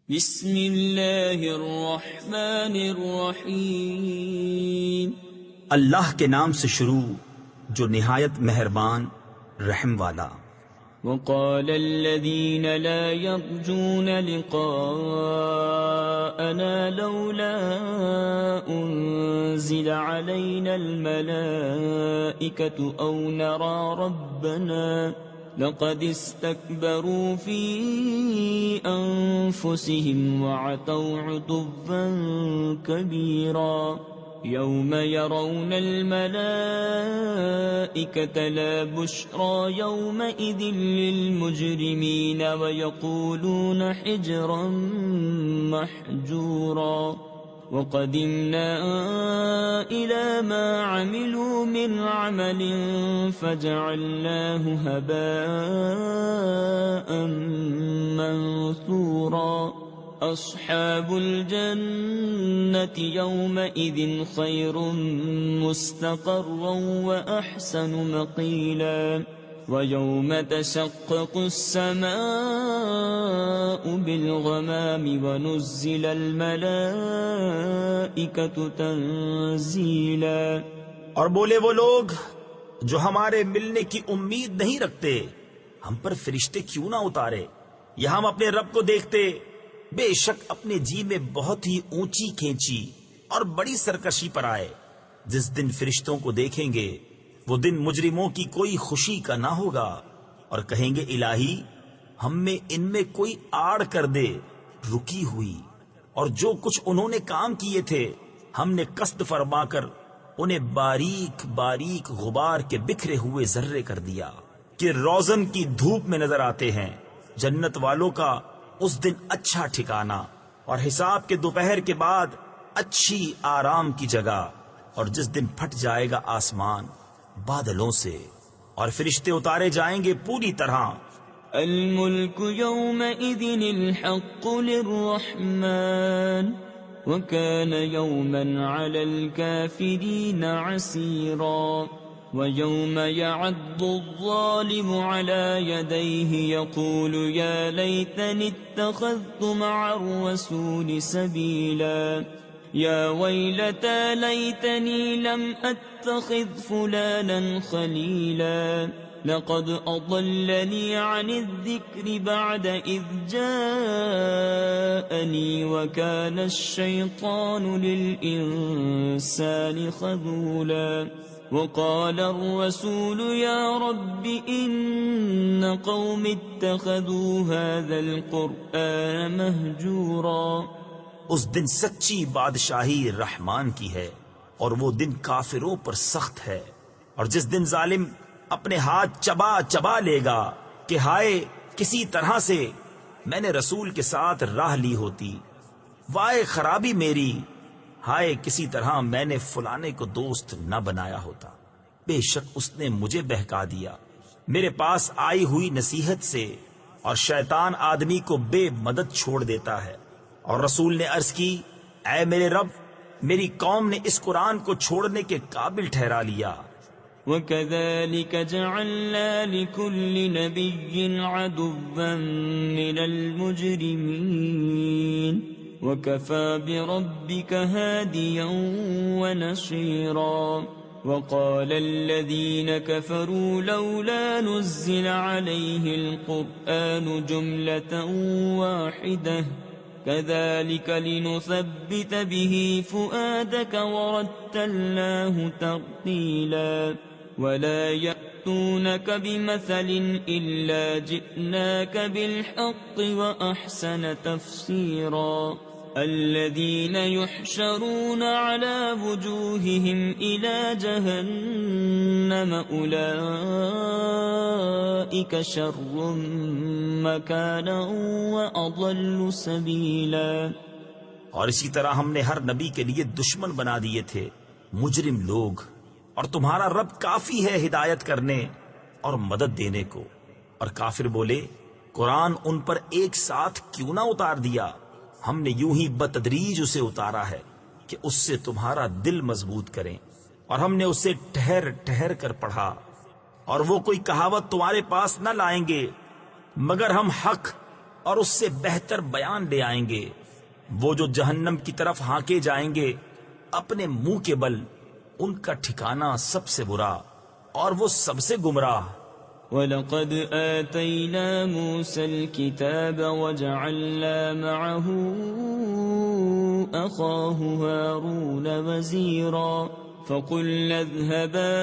بسم اللہ الرحمن الرحیم۔ اللہ کے نام سے شروع جو نہایت مہربان رحم والا۔ وقال الذين لا يرجون لقاءنا لولا أنزل علينا الملائكة أو نرى ربنا لقد استكبروا في أنفسهم وعتوا عتوا كبيرا يوم يرون الملائكة لا بشرى يومئذ للمجرمين ويقولون حجرا محجورا وقدمنا إلى ما عملوا من عمل فجعلناه هباء منثورا أصحاب الجنة يومئذ خير مستقرا وأحسن مقيلا ويوم تشقق السماء بالغمام ونزل الملائكة تنزيلا۔ اور بولے وہ لوگ جو ہمارے ملنے کی امید نہیں رکھتے، ہم پر فرشتے کیوں نہ اتارے یا ہم اپنے رب کو دیکھتے۔ بے شک اپنے جی میں بہت ہی اونچی کھینچی اور بڑی سرکشی پر آئے۔ جس دن فرشتوں کو دیکھیں گے وہ دن مجرموں کی کوئی خوشی کا نہ ہوگا، اور کہیں گے الہی ہم میں ان میں کوئی آڑ کر دے رکی ہوئی، اور جو کچھ انہوں نے کام کیے تھے ہم نے قصد فرما کر انہیں باریک باریک غبار کے بکھرے ہوئے ذرے کر دیا کہ روزن کی دھوپ میں نظر آتے ہیں۔ جنت والوں کا اس دن اچھا ٹھکانہ، اور حساب کے دوپہر کے بعد اچھی آرام کی جگہ۔ اور جس دن پھٹ جائے گا آسمان بادلوں سے اور فرشتے اتارے جائیں گے پوری طرح۔ الملك يومئذ الحق للرحمن وكان يوما على الكافرين عسيرا ويوم يعض الظالم على يديه يقول يا ليتني اتخذت مع الرسول سبيلا يا ويلتى ليتني لم أتخذ فلانا خليلا لقد أضلني عن الذكر بعد إذ جاءني وكان الشيطان للإنسان خذولا وقال الرسول يا رب إن قوم اتخذوا هذا القرآن مهجورا۔ اس دن سچی بادشاہی رحمان کی ہے، اور وہ دن کافروں پر سخت ہے۔ اور جس دن ظالم اپنے ہاتھ چبا چبا لے گا کہ ہائے کسی طرح سے میں نے رسول کے ساتھ راہ لی ہوتی، وائے خرابی میری، ہائے کسی طرح میں نے فلانے کو دوست نہ بنایا ہوتا۔ بے شک اس نے مجھے بہکا دیا میرے پاس آئی ہوئی نصیحت سے، اور شیطان آدمی کو بے مدد چھوڑ دیتا ہے۔ اور رسول نے عرض کی اے میرے رب، میری قوم نے اس قرآن کو چھوڑنے کے قابل ٹھہرا لیا۔ وَكَذَلِكَ جَعَلْنَا لِكُلِّ نَبِيٍّ عَدُوًّا مِّنَ الْمُجْرِمِينَ وَكَفَى بِرَبِّكَ هَادِيًا وَنَصِيرًا۔ وَقَالَ الَّذِينَ كَفَرُوا لَوْلَا نُزِّلَ عَلَيْهِ الْقُرْآنُ جُمْلَةً وَاحِدَةً كَذَلِكَ لِنُثَبِّتَ بِهِ فُؤَادَكَ وَرَتَّلْنَاهُ تَرْتِيلًا وَلَا يَأْتُونَكَ بِمَثَلٍ إِلَّا جِئْنَاكَ بِالْحَقِّ وَأَحْسَنَ تَفْسِيرًا۔ الَّذِينَ يُحْشَرُونَ عَلَى وُجُوهِهِمْ إِلَى جَهَنَّمَ أُولَئِكَ شَرٌّ مَكَانًا وَأَضَلُّ سَبِيلًا۔ اور اسی طرح ہم نے ہر نبی کے لیے دشمن بنا دیے تھے مجرم لوگ، اور تمہارا رب کافی ہے ہدایت کرنے اور مدد دینے کو۔ اور کافر بولے قرآن ان پر ایک ساتھ کیوں نہ اتار دیا؟ ہم نے یوں ہی بتدریج اسے اتارا ہے کہ اس سے تمہارا دل مضبوط کریں، اور ہم نے اسے ٹھہر ٹھہر کر پڑھا۔ اور وہ کوئی کہاوت تمہارے پاس نہ لائیں گے مگر ہم حق اور اس سے بہتر بیان لے آئیں گے۔ وہ جو جہنم کی طرف ہانکے جائیں گے اپنے منہ کے بل، ان کا ٹھکانہ سب سے برا اور وہ سب سے گمراہ۔ وَلَقَدْ آتَيْنَا مُوسَى الْكِتَابَ وَجَعَلْنَا مَعَهُ أَخَاهُ هَارُونَ وَزِيرًا فَقُلْنَا اذْهَبَا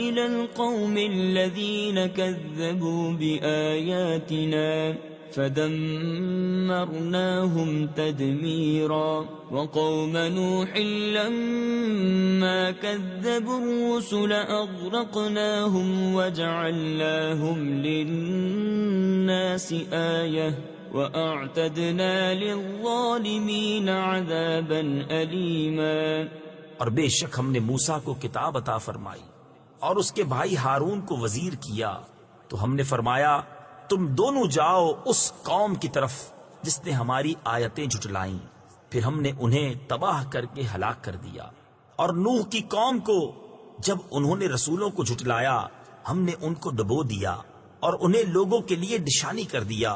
إِلَى الْقَوْمِ الَّذِينَ كَذَّبُوا بِآيَاتِنَا فَدَمَّرْنَاهُمْ تَدْمِيرًا وَقَوْمَ نُوحٍ لَمَّا كَذَّبُوا الرُّسُلَ أَغْرَقْنَاهُمْ وَجَعَلْنَاهُمْ لِلنَّاسِ آيَةً وَأَعْتَدْنَا لِلظَّالِمِينَ عَذَابًا أَلِيمًا۔ اور بے شک ہم نے موسیٰ کو کتاب عطا فرمائی اور اس کے بھائی ہارون کو وزیر کیا، تو ہم نے فرمایا تم دونوں جاؤ اس قوم کی طرف جس نے ہماری آیتیں جھٹلائیں، پھر ہم نے انہیں تباہ کر کے ہلاک کر دیا۔ اور نوح کی قوم کو جب انہوں نے رسولوں کو جھٹلایا ہم نے ان کو ڈبو دیا اور انہیں لوگوں کے لیے نشانی کر دیا،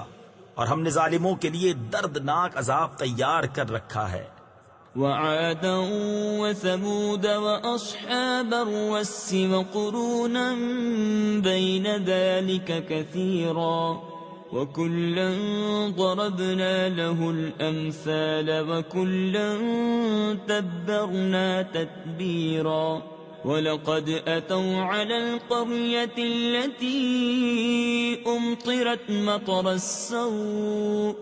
اور ہم نے ظالموں کے لیے دردناک عذاب تیار کر رکھا ہے۔ وَعَادًا وَثَمُودَ وَأَصْحَابَ الرَّسِّ وَقُرُونًا بَيْنَ ذَلِكَ كَثِيرًا وَكُلًّا ضَرَبْنَا لَهُ الْأَمْثَالَ وَكُلًّا تَبَّرْنَا تَتْبِيرًا وَلَقَدْ أَتَوْا عَلَى الْقَرْيَةِ الَّتِي أُمْطِرَتْ مَطَرَ السَّوْءِ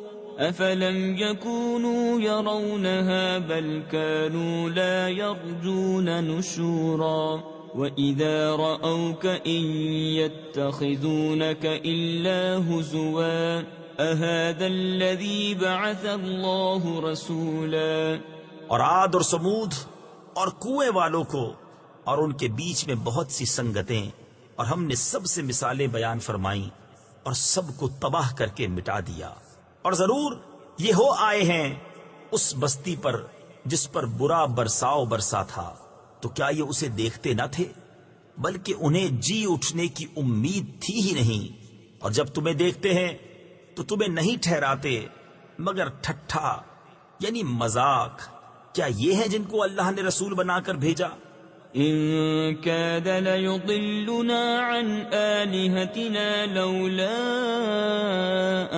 أَفَلَمْ يَكُونُوا يَرَوْنَهَا بَلْ كَانُوا لَا يَرْجُونَ نُشُورًا وَإِذَا رَأَوْكَ إِن يَتَّخِذُونَكَ إِلَّا هُزُوًا أَهَذَا الَّذِي بَعَثَ اللَّهُ رَسُولًا۔ اور عاد اور سمود اور کنویں والوں کو اور ان کے بیچ میں بہت سی سنگتیں، اور ہم نے سب سے مثالیں بیان فرمائیں اور سب کو تباہ کر کے مٹا دیا۔ اور ضرور یہ ہو آئے ہیں اس بستی پر جس پر برا برساؤ برسا تھا، تو کیا یہ اسے دیکھتے نہ تھے؟ بلکہ انہیں جی اٹھنے کی امید تھی ہی نہیں، اور جب تمہیں دیکھتے ہیں تو تمہیں نہیں ٹھہراتے مگر ٹھٹھا یعنی مذاق۔ کیا یہ ہیں جن کو اللہ نے رسول بنا کر بھیجا؟ إن كاد ليضلنا عن آلهتنا لولا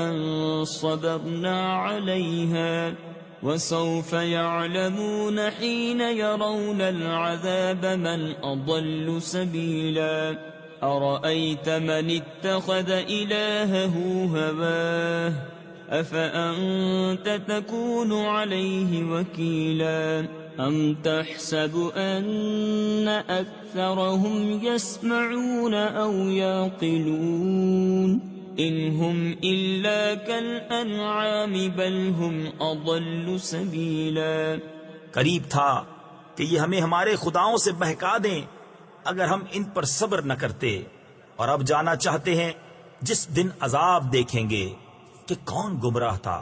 أن صبرنا عليها وسوف يعلمون حين يرون العذاب من أضل سبيلا أرأيت من اتخذ إلهه هواه أفأنت تكون عليه وكيلا أم تحسب أن أكثرهم يسمعون أو يعقلون إن هم إلا كالأنعام بل هم أضل سبيلا۔ قریب تھا کہ یہ ہمیں ہمارے خداؤں سے بہکا دیں اگر ہم ان پر صبر نہ کرتے، اور اب جانا چاہتے ہیں جس دن عذاب دیکھیں گے کہ کون گمراہ تھا۔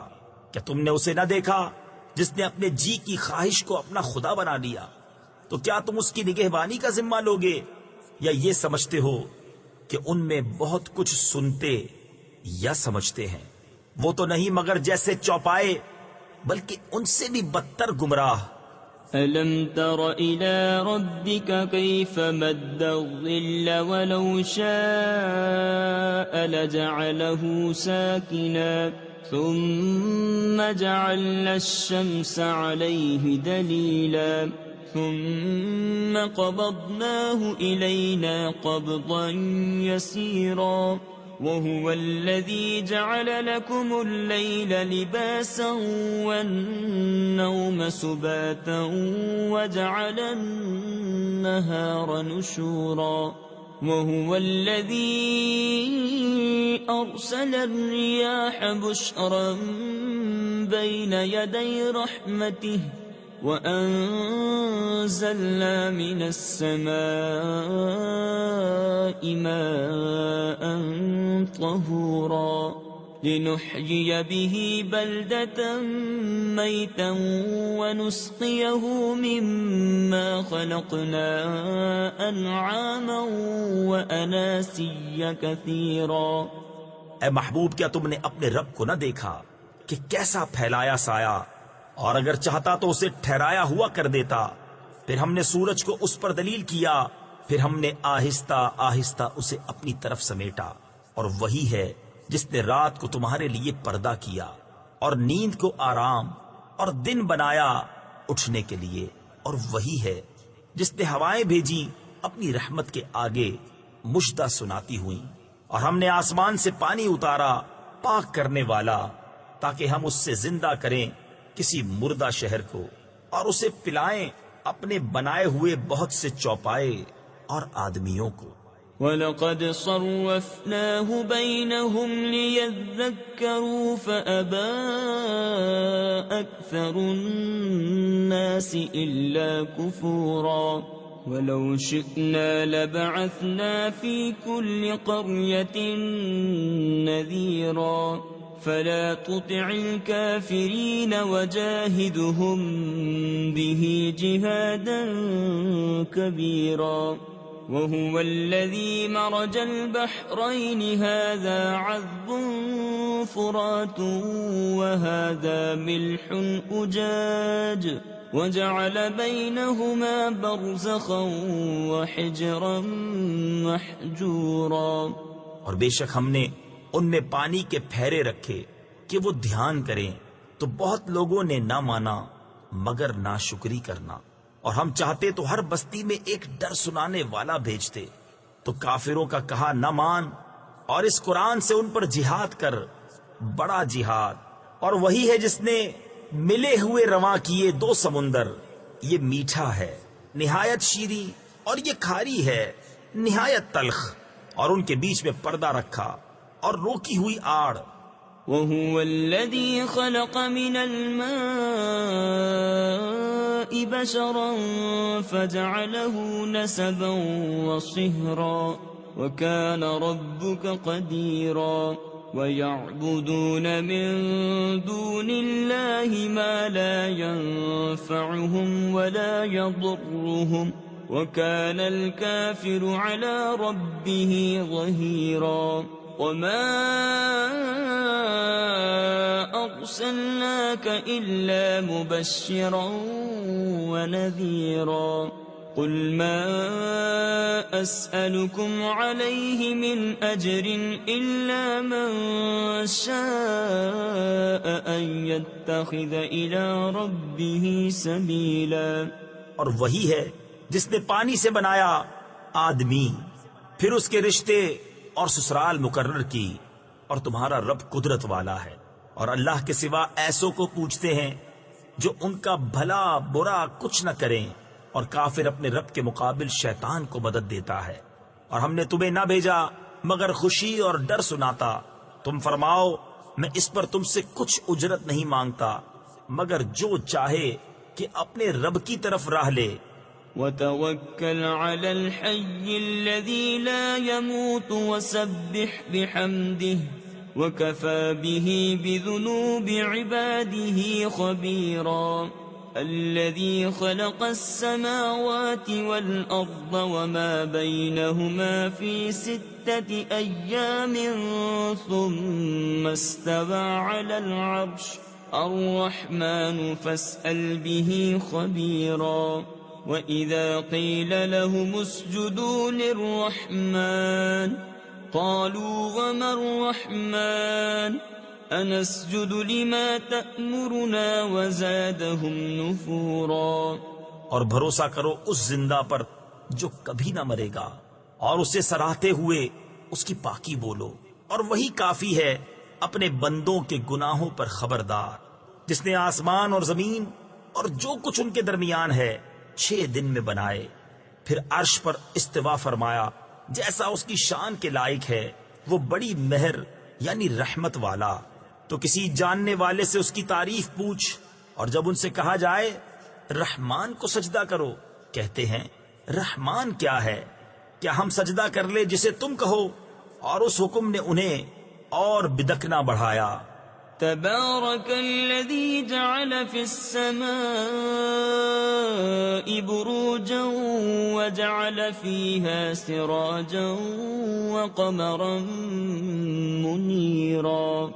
کیا تم نے اسے نہ دیکھا جس نے اپنے جی کی خواہش کو اپنا خدا بنا لیا؟ تو کیا تم اس کی نگہبانی کا ذمہ لوگے، یا یہ سمجھتے ہو کہ ان میں بہت کچھ سنتے یا سمجھتے ہیں؟ وہ تو نہیں مگر جیسے چوپائے، بلکہ ان سے بھی بدتر گمراہ۔ أَلَمْ تَرَ إِلَى رَبِّكَ كَيْفَ مَدَّ الظِّلَّ وَلَوْ شَاءَ لَجَعَلَهُ سَاكِنًا ثُمَّ جَعَلْنَا الشَّمْسَ عَلَيْهِ دَلِيلًا ثُمَّ قَبَضْنَاهُ إِلَيْنَا قَبْضًا يَسِيرًا وَهُوَ الَّذِي جَعَلَ لَكُمُ اللَّيْلَ لِبَاسًا وَالنَّوْمَ سُبَاتًا وَجَعَلَ النَّهَارَ نُشُورًا وَهُوَ الَّذِي أَرْسَلَ الرِّيَاحَ بُشْرًا بَيْنَ يَدَيْ رَحْمَتِهِ وَأَنزَلْنَا مِنَ السَّمَاءِ مَاءً طَهُورًا لِنُحْيِيَ بِهِ بَلْدَةً مَيْتًا وَنُسْقِيَهُ مِمَّا خَلَقْنَا أَنْعَامًا وَأَنَاسِيَّ كَثِيرًا۔ اے محبوب کیا تم نے اپنے رب کو نہ دیکھا کہ کیسا پھیلایا سایہ، اور اگر چاہتا تو اسے ٹھہرایا ہوا کر دیتا۔ پھر ہم نے سورج کو اس پر دلیل کیا، پھر ہم نے آہستہ آہستہ اسے اپنی طرف سمیٹا، اور وہی ہے جس نے رات کو تمہارے لیے پردہ کیا اور نیند کو آرام اور دن بنایا اٹھنے کے لیے، اور وہی ہے جس نے ہوائیں بھیجی اپنی رحمت کے آگے مژدہ سناتی ہوئیں، اور ہم نے آسمان سے پانی اتارا پاک کرنے والا تاکہ ہم اس سے زندہ کریں کسی مردہ شہر کو، اور اسے پلائیں اپنے بنائے ہوئے بہت سے چوپائے اور آدمیوں کو۔ وَلَقَدْ صَرَّفْنَاهُ بَيْنَهُمْ لِيَذَّكَّرُوا فَأَبَى أَكْثَرُ النَّاسِ إِلَّا كُفُورًا وَلَوْ شِئْنَا لَبَعَثْنَا فِي كُلِّ قَرْيَةٍ نَذِيرًا فَلَا تُطِعِ الْكَافِرِينَ وَجَاهِدْهُمْ بِهِ جِهَادًا كَبِيرًا وَهُوَ الَّذِي مَرَجَ الْبَحْرَيْنِ هَذَا عَذْبٌ فُرَاتٌ وَهَذَا مِلْحٌ أُجَاجٌ وَجَعَلَ بَيْنَهُمَا بَرْزَخًا وَحِجْرًا مَحْجُورًا۔ اور بے شک ہم نے ان میں پانی کے پھیرے رکھے کہ وہ دھیان کریں، تو بہت لوگوں نے نہ مانا مگر ناشکری کرنا، اور ہم چاہتے تو ہر بستی میں ایک ڈر سنانے والا بھیجتے، تو کافروں کا کہا نہ مان، اور اس قرآن سے ان پر جہاد کر، بڑا جہاد۔ اور وہی ہے جس نے ملے ہوئے رواں کیے دو سمندر، یہ میٹھا ہے نہایت شیریں، اور یہ کھاری ہے نہایت تلخ، اور ان کے بیچ میں پردہ رکھا اور روکی ہوئی آڑ۔ وَهُوَ الَّذِي خَلَقَ مِنَ الْمَاءِ بَشَرًا فَجَعَلَهُ نَسَبًا وَصِهْرًا وَكَانَ رَبُّكَ قَدِيرًا وَيَعْبُدُونَ مِن دُونِ اللَّهِ مَا لَا يَنفَعُهُمْ وَلَا يَضُرُّهُمْ وَكَانَ الْكَافِرُ عَلَى رَبِّهِ ظَهِيرًا وَمَا أَرْسَلْنَاكَ إِلَّا مُبَشِّرًا وَنَذِيرًا قُلْ مَا أَسْأَلُكُمْ عَلَيْهِ مِنْ أَجْرٍ إِلَّا مَنْ شَاءَ أَنْ يَتَّخِذَ إِلَى رَبِّهِ سَبِيلًا۔ اور وہی ہے جس نے پانی سے بنایا آدمی، پھر اس کے رشتے اور سسرال مقرر کی، اور تمہارا رب قدرت والا ہے، اور اللہ کے سوا ایسوں کو پوچھتے ہیں جو ان کا بھلا برا کچھ نہ کریں، اور کافر اپنے رب کے مقابل شیطان کو مدد دیتا ہے۔ اور ہم نے تمہیں نہ بھیجا مگر خوشی اور ڈر سناتا، تم فرماؤ میں اس پر تم سے کچھ اجرت نہیں مانگتا مگر جو چاہے کہ اپنے رب کی طرف راہ لے۔ وَتَوَكَّلْ عَلَى الْحَيِّ الَّذِي لَا يَمُوتُ وَسَبِّحْ بِحَمْدِهِ وَكَفَى بِهِ بِذُنُوبِ عِبَادِهِ خَبِيرًا الَّذِي خَلَقَ السَّمَاوَاتِ وَالْأَرْضَ وَمَا بَيْنَهُمَا فِي 6 أَيَّامٍ ثُمَّ اسْتَوَى عَلَى الْعَرْشِ الرَّحْمَنُ فَاسْأَلْ بِهِ خَبِيرًا وَإِذَا قِيلَ لَهُمُ اسْجُدُوا لِلرَّحْمَنِ قَالُوا وَمَا الرَّحْمَنُ أَنَسْجُدُ لِمَا تَأْمُرُنَا وَزَادَهُمْ نُفُورًا۔ اور بھروسہ کرو اس زندہ پر جو کبھی نہ مرے گا، اور اسے سراہتے ہوئے اس کی پاکی بولو، اور وہی کافی ہے اپنے بندوں کے گناہوں پر خبردار، جس نے آسمان اور زمین اور جو کچھ ان کے درمیان ہے 6 دن میں بنائے، پھر عرش پر استوا فرمایا جیسا اس کی شان کے لائق ہے، وہ بڑی مہر یعنی رحمت والا۔ تو کسی جاننے والے سے اس کی تعریف پوچھ، اور جب ان سے کہا جائے رحمان کو سجدہ کرو، کہتے ہیں رحمان کیا ہے؟ کیا ہم سجدہ کر لے جسے تم کہو؟ اور اس حکم نے انہیں اور بدکنا بڑھایا۔ تبارك الذي جعل في السماء بروجا وجعل فيها سراجا وقمرا منيرا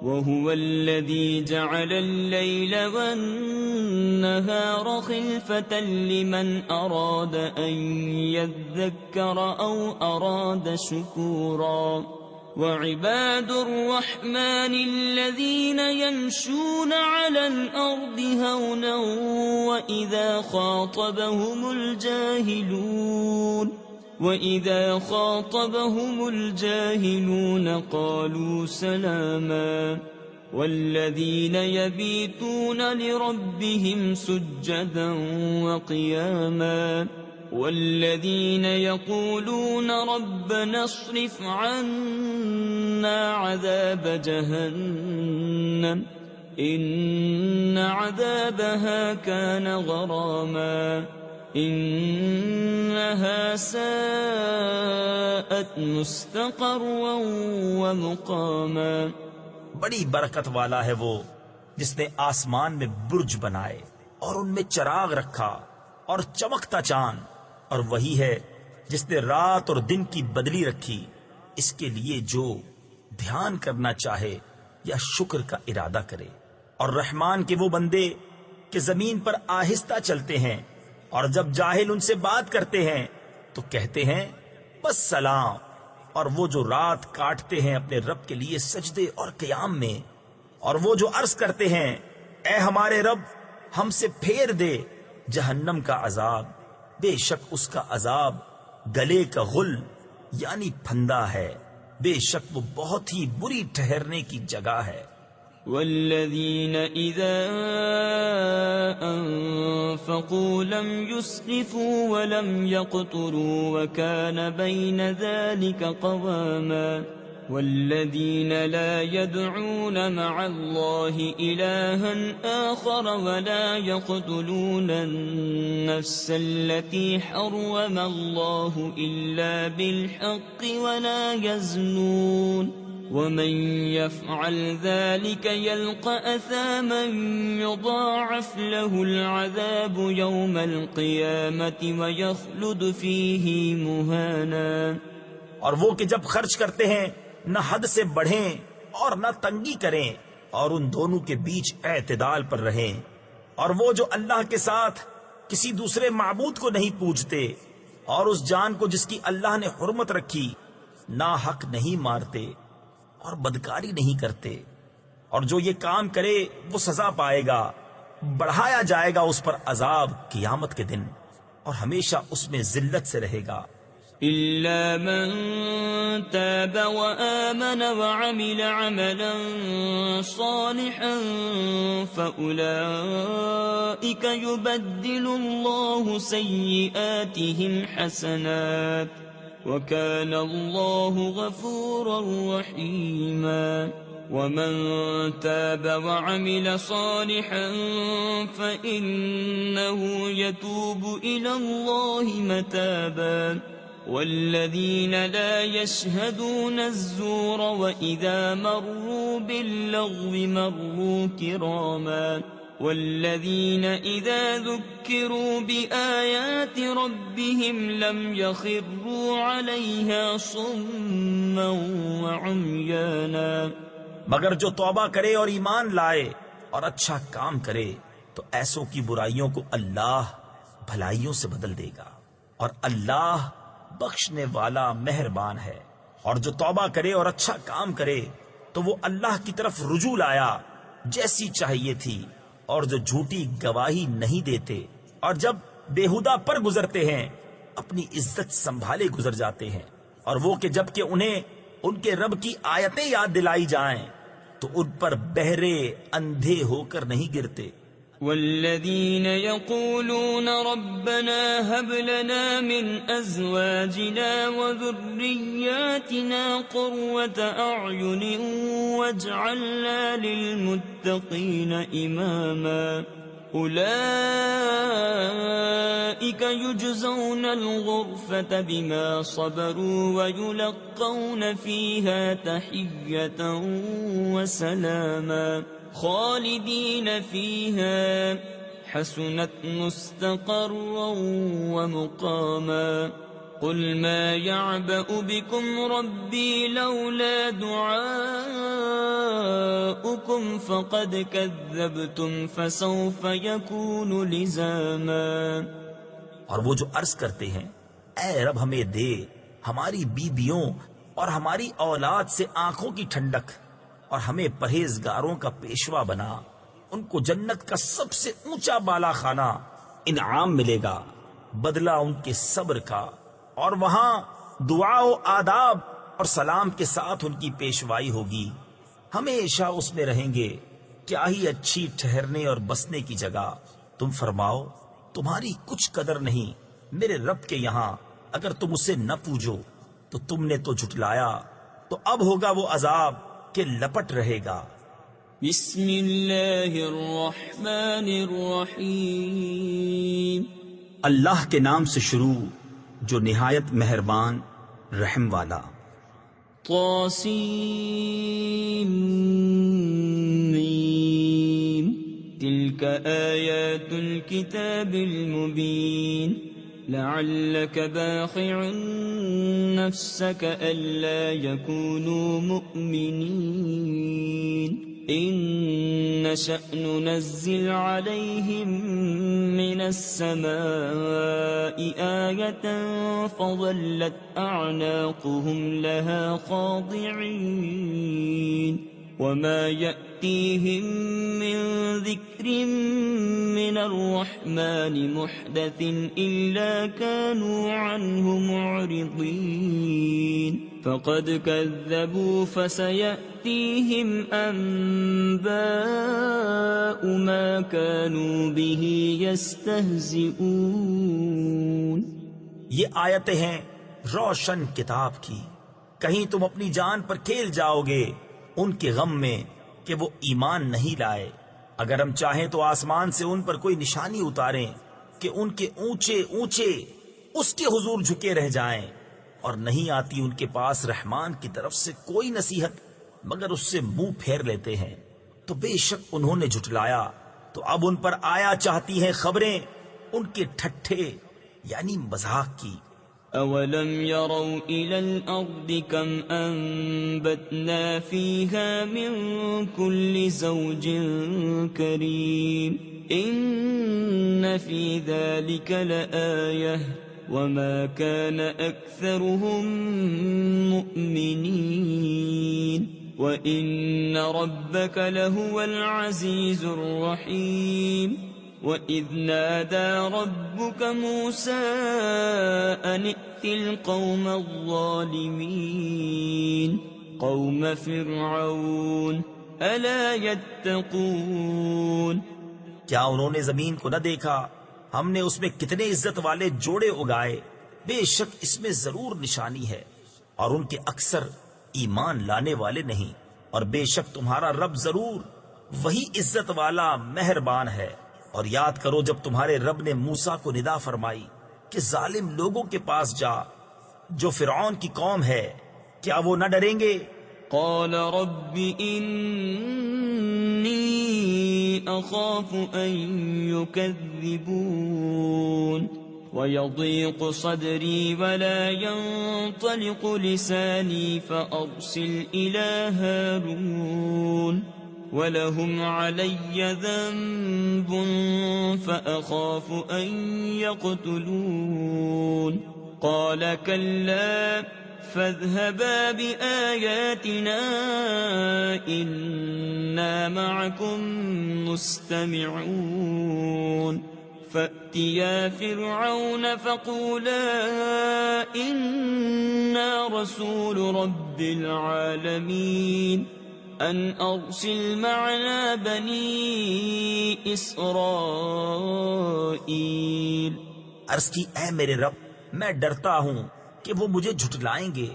وهو الذي جعل الليل والنهار خلفة لمن أراد أن يذكر أو أراد شكورا وعباد الرحمن الذين يمشون على الأرض هونا وإذا خاطبهم الجاهلون قالوا سلاما والذين يبيتون لربهم سجدا وقياما والذين يقولون ربنا اصرف عنا عذاب جهنم إن عذابها كان غراما إنها ساءت مستقرا ومقاما. بڑی برکت والا ہے وہ جس نے آسمان میں برج بنائے اور ان میں چراغ رکھا اور چمکتا چاند، اور وہی ہے جس نے رات اور دن کی بدلی رکھی، اس کے لیے جو دھیان کرنا چاہے یا شکر کا ارادہ کرے. اور رحمان کے وہ بندے کہ زمین پر آہستہ چلتے ہیں، اور جب جاہل ان سے بات کرتے ہیں تو کہتے ہیں بس سلام. اور وہ جو رات کاٹتے ہیں اپنے رب کے لیے سجدے اور قیام میں، اور وہ جو عرض کرتے ہیں اے ہمارے رب ہم سے پھیر دے جہنم کا عذاب، بے شک اس کا عذاب گلے کا غل یعنی پھندا ہے، بے شک وہ بہت ہی بری ٹھہرنے کی جگہ ہے. والذین اذا انفقوا لم يسرفوا ولم يقتروا وكان بين ذلك قواما والذين لا يدعون مع الله إلها آخر ولا يقتلون النفس التي حرم الله إلا بالحق ولا يزنون ومن يفعل ذلك يلقى أثاما يضاعف له العذاب يوم القيامة ويخلد فيه مهانا. اور وہ کہ جب خرچ کرتے ہیں نہ حد سے بڑھیں اور نہ تنگی کریں، اور ان دونوں کے بیچ اعتدال پر رہیں. اور وہ جو اللہ کے ساتھ کسی دوسرے معبود کو نہیں پوجتے، اور اس جان کو جس کی اللہ نے حرمت رکھی نا حق نہیں مارتے اور بدکاری نہیں کرتے، اور جو یہ کام کرے وہ سزا پائے گا، بڑھایا جائے گا اس پر عذاب قیامت کے دن، اور ہمیشہ اس میں ذلت سے رہے گا. إلا من تاب وآمن وعمل عملا صالحا فأولئك يبدل الله سيئاتهم حسنات وكان الله غفورا رحيما. ومن تاب وعمل صالحا فإنه يتوب إلى الله متابا. والذين لا يشهدون الزور وإذا مروا باللغو مروا كراما. والذين إذا ذكروا بآيات ربهم لم يخروا عليها صما وعميانا. مگر جو توبہ کرے اور ایمان لائے اور اچھا کام کرے تو ایسوں کی برائیوں کو اللہ بھلائیوں سے بدل دے گا، اور اللہ بخشنے والا مہربان ہے. اور جو توبہ کرے اور اچھا کام کرے تو وہ اللہ کی طرف رجوع لایا جیسی چاہیے تھی، اور جو جھوٹی گواہی نہیں دیتے اور جب بےہودہ پر گزرتے ہیں اپنی عزت سنبھالے گزر جاتے ہیں. اور وہ کہ جب کہ انہیں ان کے رب کی آیتیں یاد دلائی جائیں تو ان پر بہرے اندھے ہو کر نہیں گرتے. والذين يقولون ربنا هب لنا من أزواجنا وذرياتنا قرة أعين واجعلنا للمتقين إماما. أولئك يجزون الغرفة بما صبروا ويلقون فيها تحية وسلاما خالدين فيها حسنت مستقرا ومقاما قل ما يعبأ بكم ربي لولا دعاؤكم فقد كذبتم فسوف يكون لزاما. اور وہ جو عرض کرتے ہیں اے رب ہمیں دے ہماری بیویوں اور ہماری اولاد سے آنکھوں کی ٹھنڈک اور ہمیں پرہیزگاروں کا پیشوا بنا، ان کو جنت کا سب سے اونچا بالا خانہ انعام ملے گا، بدلہ ان کے صبر کا، اور وہاں دعا و آداب اور سلام کے ساتھ ان کی پیشوائی ہوگی، ہمیشہ اس میں رہیں گے، کیا ہی اچھی ٹھہرنے اور بسنے کی جگہ. تم فرماؤ تمہاری کچھ قدر نہیں میرے رب کے یہاں اگر تم اسے نہ پوجو، تو تم نے تو جھٹلایا، تو اب ہوگا وہ عذاب کہ لپٹ رہے گا. بسم اللہ الرحمن الرحیم. اللہ کے نام سے شروع جو نہایت مہربان رحم والا. طاسیم تلك آیات الكتاب المبین لعلك باخع نفسك ألا يكونوا مؤمنين إن نشأ ننزل عليهم من السماء آية فظلت أعناقهم لها خاضعين وما يأتيهم من ذكر من الرحمن محدث إلا كانوا عنه معرضين فقد كذبوا فسيأتيهم أنباء ما كانوا به يستهزئون. یہ آیتیں ہیں روشن کتاب کی، کہیں تم اپنی جان پر کھیل جاؤ گے ان کے غم میں کہ وہ ایمان نہیں لائے. اگر ہم چاہیں تو آسمان سے ان پر کوئی نشانی اتاریں کہ ان کے اونچے اونچے اس کے حضور جھکے رہ جائیں، اور نہیں آتی ان کے پاس رحمان کی طرف سے کوئی نصیحت مگر اس سے منہ پھیر لیتے ہیں. تو بے شک انہوں نے جھٹلایا، تو اب ان پر آیا چاہتی ہیں خبریں ان کے ٹھٹھے یعنی مذاق کی. أولم يروا إلى الأرض كم أنبتنا فيها من كل زوج كريم إن في ذلك لآية وما كان أكثرهم مؤمنين وإن ربك لهو العزيز الرحيم. وَإِذْ نَادَى رَبُّكَ مُوسَىٰ أَنِ ائْتِ الْقَوْمَ الظَّالِمِينَ قَوْمَ فِرْعَوْنَ أَلَا يَتَّقُونَ. کیا انہوں نے زمین کو نہ دیکھا؟ ہم نے اس میں کتنے عزت والے جوڑے اگائے، بے شک اس میں ضرور نشانی ہے، اور ان کے اکثر ایمان لانے والے نہیں، اور بے شک تمہارا رب ضرور وہی عزت والا مہربان ہے. اور یاد کرو جب تمہارے رب نے موسیٰ کو ندا فرمائی کہ ظالم لوگوں کے پاس جا جو فرعون کی قوم ہے، کیا وہ نہ ڈریں گے؟ قال رب انی اخاف ان يكذبون ويضيق صدري ولا ينطلق لساني فأرسل إلى هارون وَلَهُمْ عَلَيَّ ذَنبٌ فَأَخَافُ أَن يَقْتُلُونِ. قَالَ كَلَّا فَاذْهَبَا بِآيَاتِنَا إِنَّا مَعَكُمْ مُسْتَمِعُونَ. فَأْتِيَا فِرْعَوْنَ فَقُولَا إِنَّا رَسُولُ رَبِّ الْعَالَمِينَ ان ارسل معنا بنی اسرائیل. عرض کی اے میرے رب میں ڈرتا ہوں کہ وہ مجھے جھٹلائیں گے،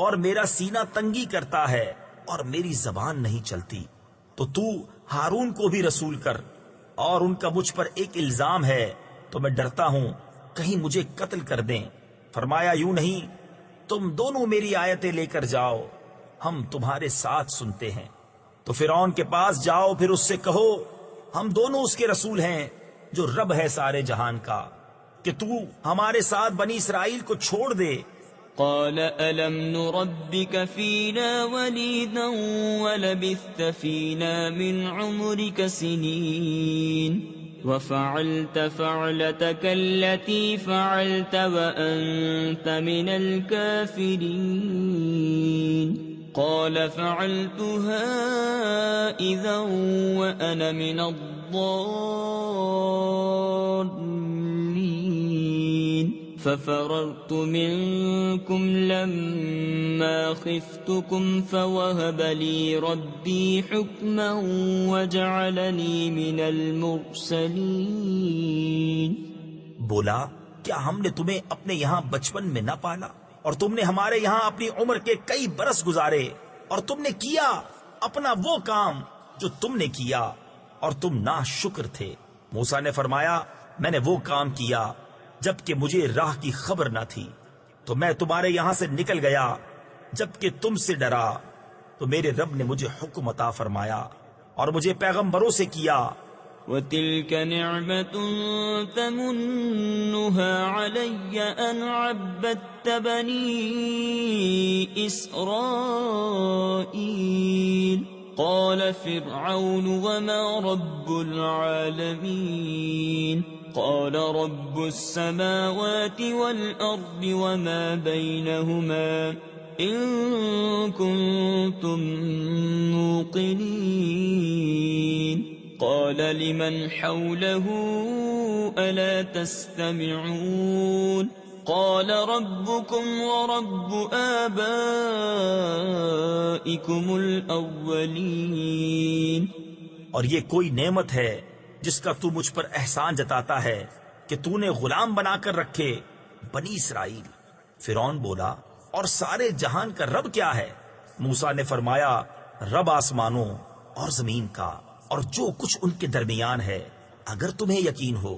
اور میرا سینہ تنگی کرتا ہے اور میری زبان نہیں چلتی، تو تو ہارون کو بھی رسول کر اور ان کا مجھ پر ایک الزام ہے تو میں ڈرتا ہوں کہیں مجھے قتل کر دیں۔ فرمایا یوں نہیں، تم دونوں میری آیتیں لے کر جاؤ، ہم تمہارے ساتھ سنتے ہیں۔ تو فرعون کے پاس جاؤ، پھر اس سے کہو ہم دونوں اس کے رسول ہیں جو رب ہے سارے جہان کا، کہ تو ہمارے ساتھ بنی اسرائیل کو چھوڑ دے۔ قال ألم نربك فينا وليدا ولبثت فينا من عمرك سنين وفعلت فعلتك التي فعلت وأنت من الكافرين قال فعلتها إذا وأنا من الضالين ففررت منكم لما خفتكم فوهب لي ربي حكما وجعلني من المرسلين۔ بولا کیا ہم نے تمہیں اپنے یہاں بچپن میں نہ پالا، اور تم نے ہمارے یہاں اپنی عمر کے کئی برس گزارے، اور تم نے کیا اپنا وہ کام جو تم نے کیا، اور تم ناشکر تھے۔ موسیٰ نے فرمایا میں نے وہ کام کیا جبکہ مجھے راہ کی خبر نہ تھی، تو میں تمہارے یہاں سے نکل گیا جبکہ تم سے ڈرا، تو میرے رب نے مجھے حکم عطا فرمایا اور مجھے پیغمبروں سے کیا۔ وَتِلْكَ نِعْمَةٌ تَمُنُّهَا عَلَيَّ أَنْ عَبَّدتَّ بَنِي إِسْرَائِيلَ قَالَ فِرْعَوْنُ وَمَا رَبُّ الْعَالَمِينَ قال رب السماوات والأرض وما بينهما إن كنتم موقنين قال لمن حوله ألا تستمعون قال ربكم ورب آبائكم الأولين۔ اور یہ کوئی نعمت ہے جس کا تو مجھ پر احسان جتاتا ہے کہ تو نے غلام بنا کر رکھے بنی اسرائیل۔ فرعون بولا اور سارے جہان کا رب کیا ہے؟ موسیٰ نے فرمایا رب آسمانوں اور زمین کا اور جو کچھ ان کے درمیان ہے، اگر تمہیں یقین ہو۔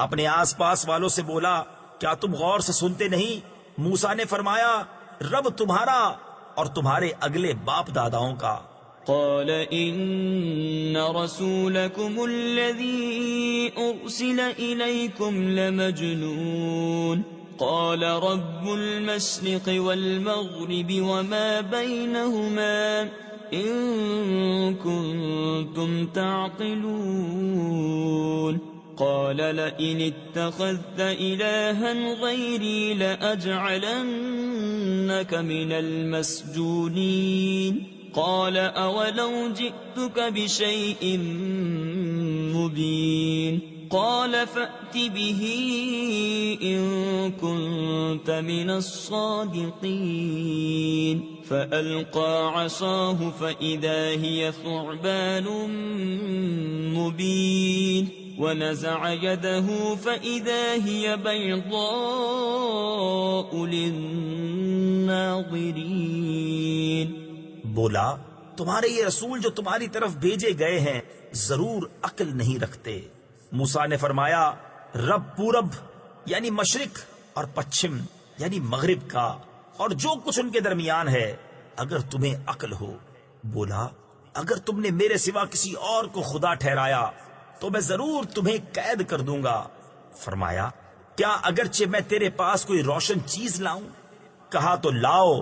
اپنے آس پاس والوں سے بولا کیا تم غور سے سنتے نہیں؟ موسیٰ نے فرمایا رب تمہارا اور تمہارے اگلے باپ داداؤں کا۔ قال إن رسولكم الذي أرسل إليكم لمجنون قال رب المشرق والمغرب وما بينهما إن كنتم تعقلون قال لئن اتخذت إلها غيري لأجعلنك من المسجونين قال أولو جئتك بشيء مبين قال فأت به إن كنت من الصادقين فألقى عصاه فإذا هي ثعبان مبين ونزع يده فإذا هي بيضاء للناظرين۔ بولا تمہارے یہ رسول جو تمہاری طرف بھیجے گئے ہیں ضرور عقل نہیں رکھتے۔ موسیٰ نے فرمایا رب پورب یعنی مشرق اور پچھم یعنی مغرب کا اور جو کچھ ان کے درمیان ہے اگر تمہیں عقل ہو۔ بولا اگر تم نے میرے سوا کسی اور کو خدا ٹھہرایا تو میں ضرور تمہیں قید کر دوں گا۔ فرمایا کیا اگرچہ میں تیرے پاس کوئی روشن چیز لاؤں؟ کہا تو لاؤ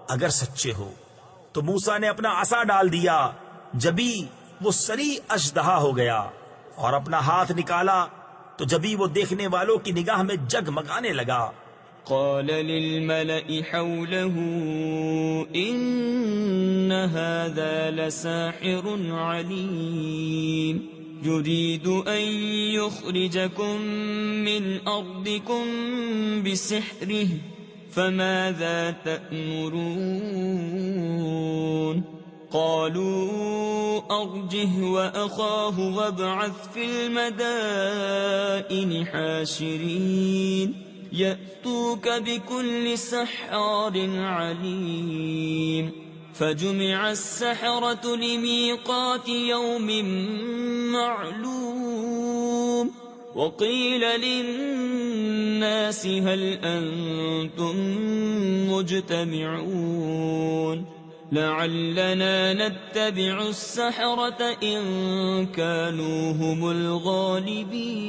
اگر سچے ہو۔ تو موسیٰ نے اپنا عصا ڈال دیا، جبھی وہ سری اژدہا ہو گیا، اور اپنا ہاتھ نکالا تو جبھی وہ دیکھنے والوں کی نگاہ میں جگمگانے لگا۔ قال للملأ حوله إن هذا لساحر عليم يريد أن يخرجكم من أرضكم بسحره فماذا تأمرون قالوا أرجه وأخاه وابعث في المدائن حاشرين يأتوك بكل سحار عليم فجمع السحرة لميقات يوم معلوم وقيل للناس هل أنتم مجتمعون لعلنا نتبع السحرة إن كانوا هم الغالبين.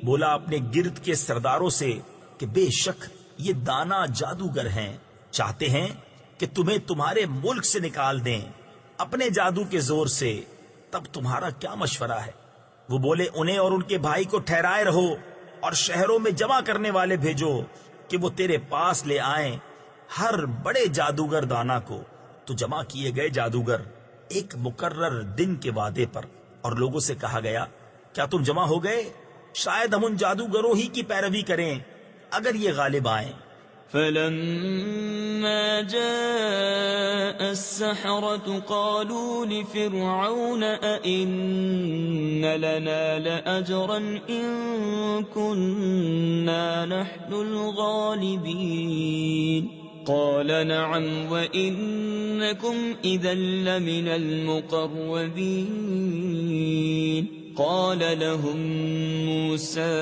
بولا اپنے گرد کے سرداروں سے کہ بے شک یہ دانا جادوگر ہیں، چاہتے ہیں کہ تمہیں تمہارے ملک سے نکال دیں اپنے جادو کے زور سے، تب تمہارا کیا مشورہ ہے؟ وہ بولے انہیں اور ان کے بھائی کو ٹھہرائے رہو اور شہروں میں جمع کرنے والے بھیجو کہ وہ تیرے پاس لے آئیں ہر بڑے جادوگر دانا کو. تو جمع کیے گئے جادوگر ایک مقرر دن کے وعدے پر، اور لوگوں سے کہا گیا کیا تم جمع ہو گئے؟ شاید ہم ان جادوگروں ہی کی پیروی کریں اگر یہ غالب آئیں. فلما جاء السحرة قالوا لفرعون أئن لنا لأجرا إن كنا نحن الغالبين قال نعم وإنكم إذا لمن المقربين. قال لهم موسى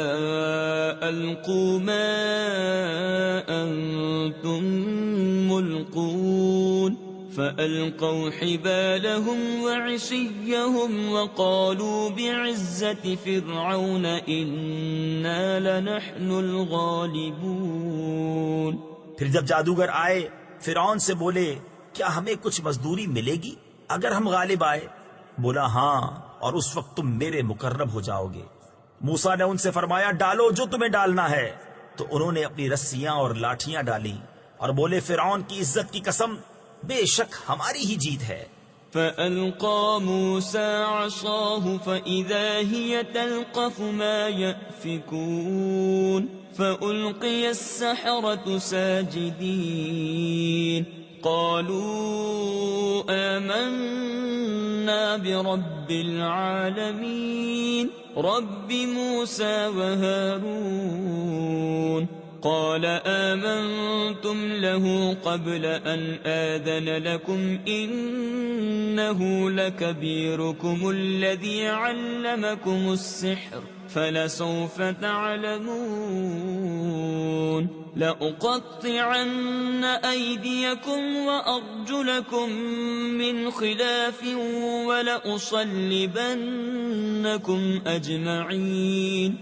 ألقوا ما أنتم ملقون فألقوا حبالهم وعصيهم وقالوا بعزة فرعون إنا لنحن الغالبون. پھر جب جادوگر آئے فرعون سے بولے کیا ہمیں کچھ مزدوری ملے گی اگر ہم غالب آئے؟ بولا ہاں، اور اس وقت تم میرے مقرب ہو جاؤ گے. موسیٰ نے ان سے فرمایا ڈالو جو تمہیں ڈالنا ہے، تو انہوں نے اپنی رسیاں اور لاٹھیاں ڈالیں اور بولے فرعون کی عزت کی قسم بے شک ہماری ہی جیت ہے. فألقى موسى عصاه فإذا هي تلقف ما يأفكون فألقي السحرة ساجدين قالوا آمنا برب العالمين رب موسى وهارون. قال آمنتم له قبل أن آذن لكم إنه لكبيركم الذي علمكم السحر فلسوف تعلمون لأقطعن أيديكم وأرجلكم من خلاف ولأصلبنكم أجمعين.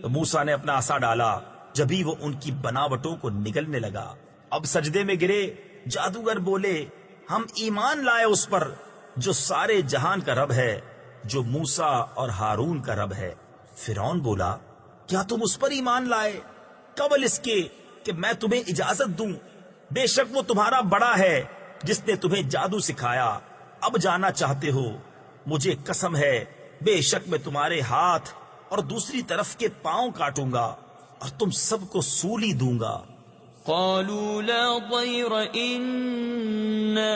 موسیٰ نے اپنا عصا ڈالا، جبھی وہ ان کی بناوٹوں کو نگلنے لگا. اب سجدے میں گرے. جادوگر بولے ہم ایمان لائے اس پر جو سارے جہان کا رب ہے، جو موسیٰ اور ہارون کا رب ہے. فرعون بولا کیا تم اس پر ایمان لائے قبل اس کے کہ میں تمہیں اجازت دوں؟ بے شک وہ تمہارا بڑا ہے جس نے تمہیں جادو سکھایا. اب جانا چاہتے ہو؟ مجھے قسم ہے بے شک میں تمہارے ہاتھ اور دوسری طرف کے پاؤں کاٹوں گا اور تم سب کو سولی دوں گا. قالوا لا ضير إنا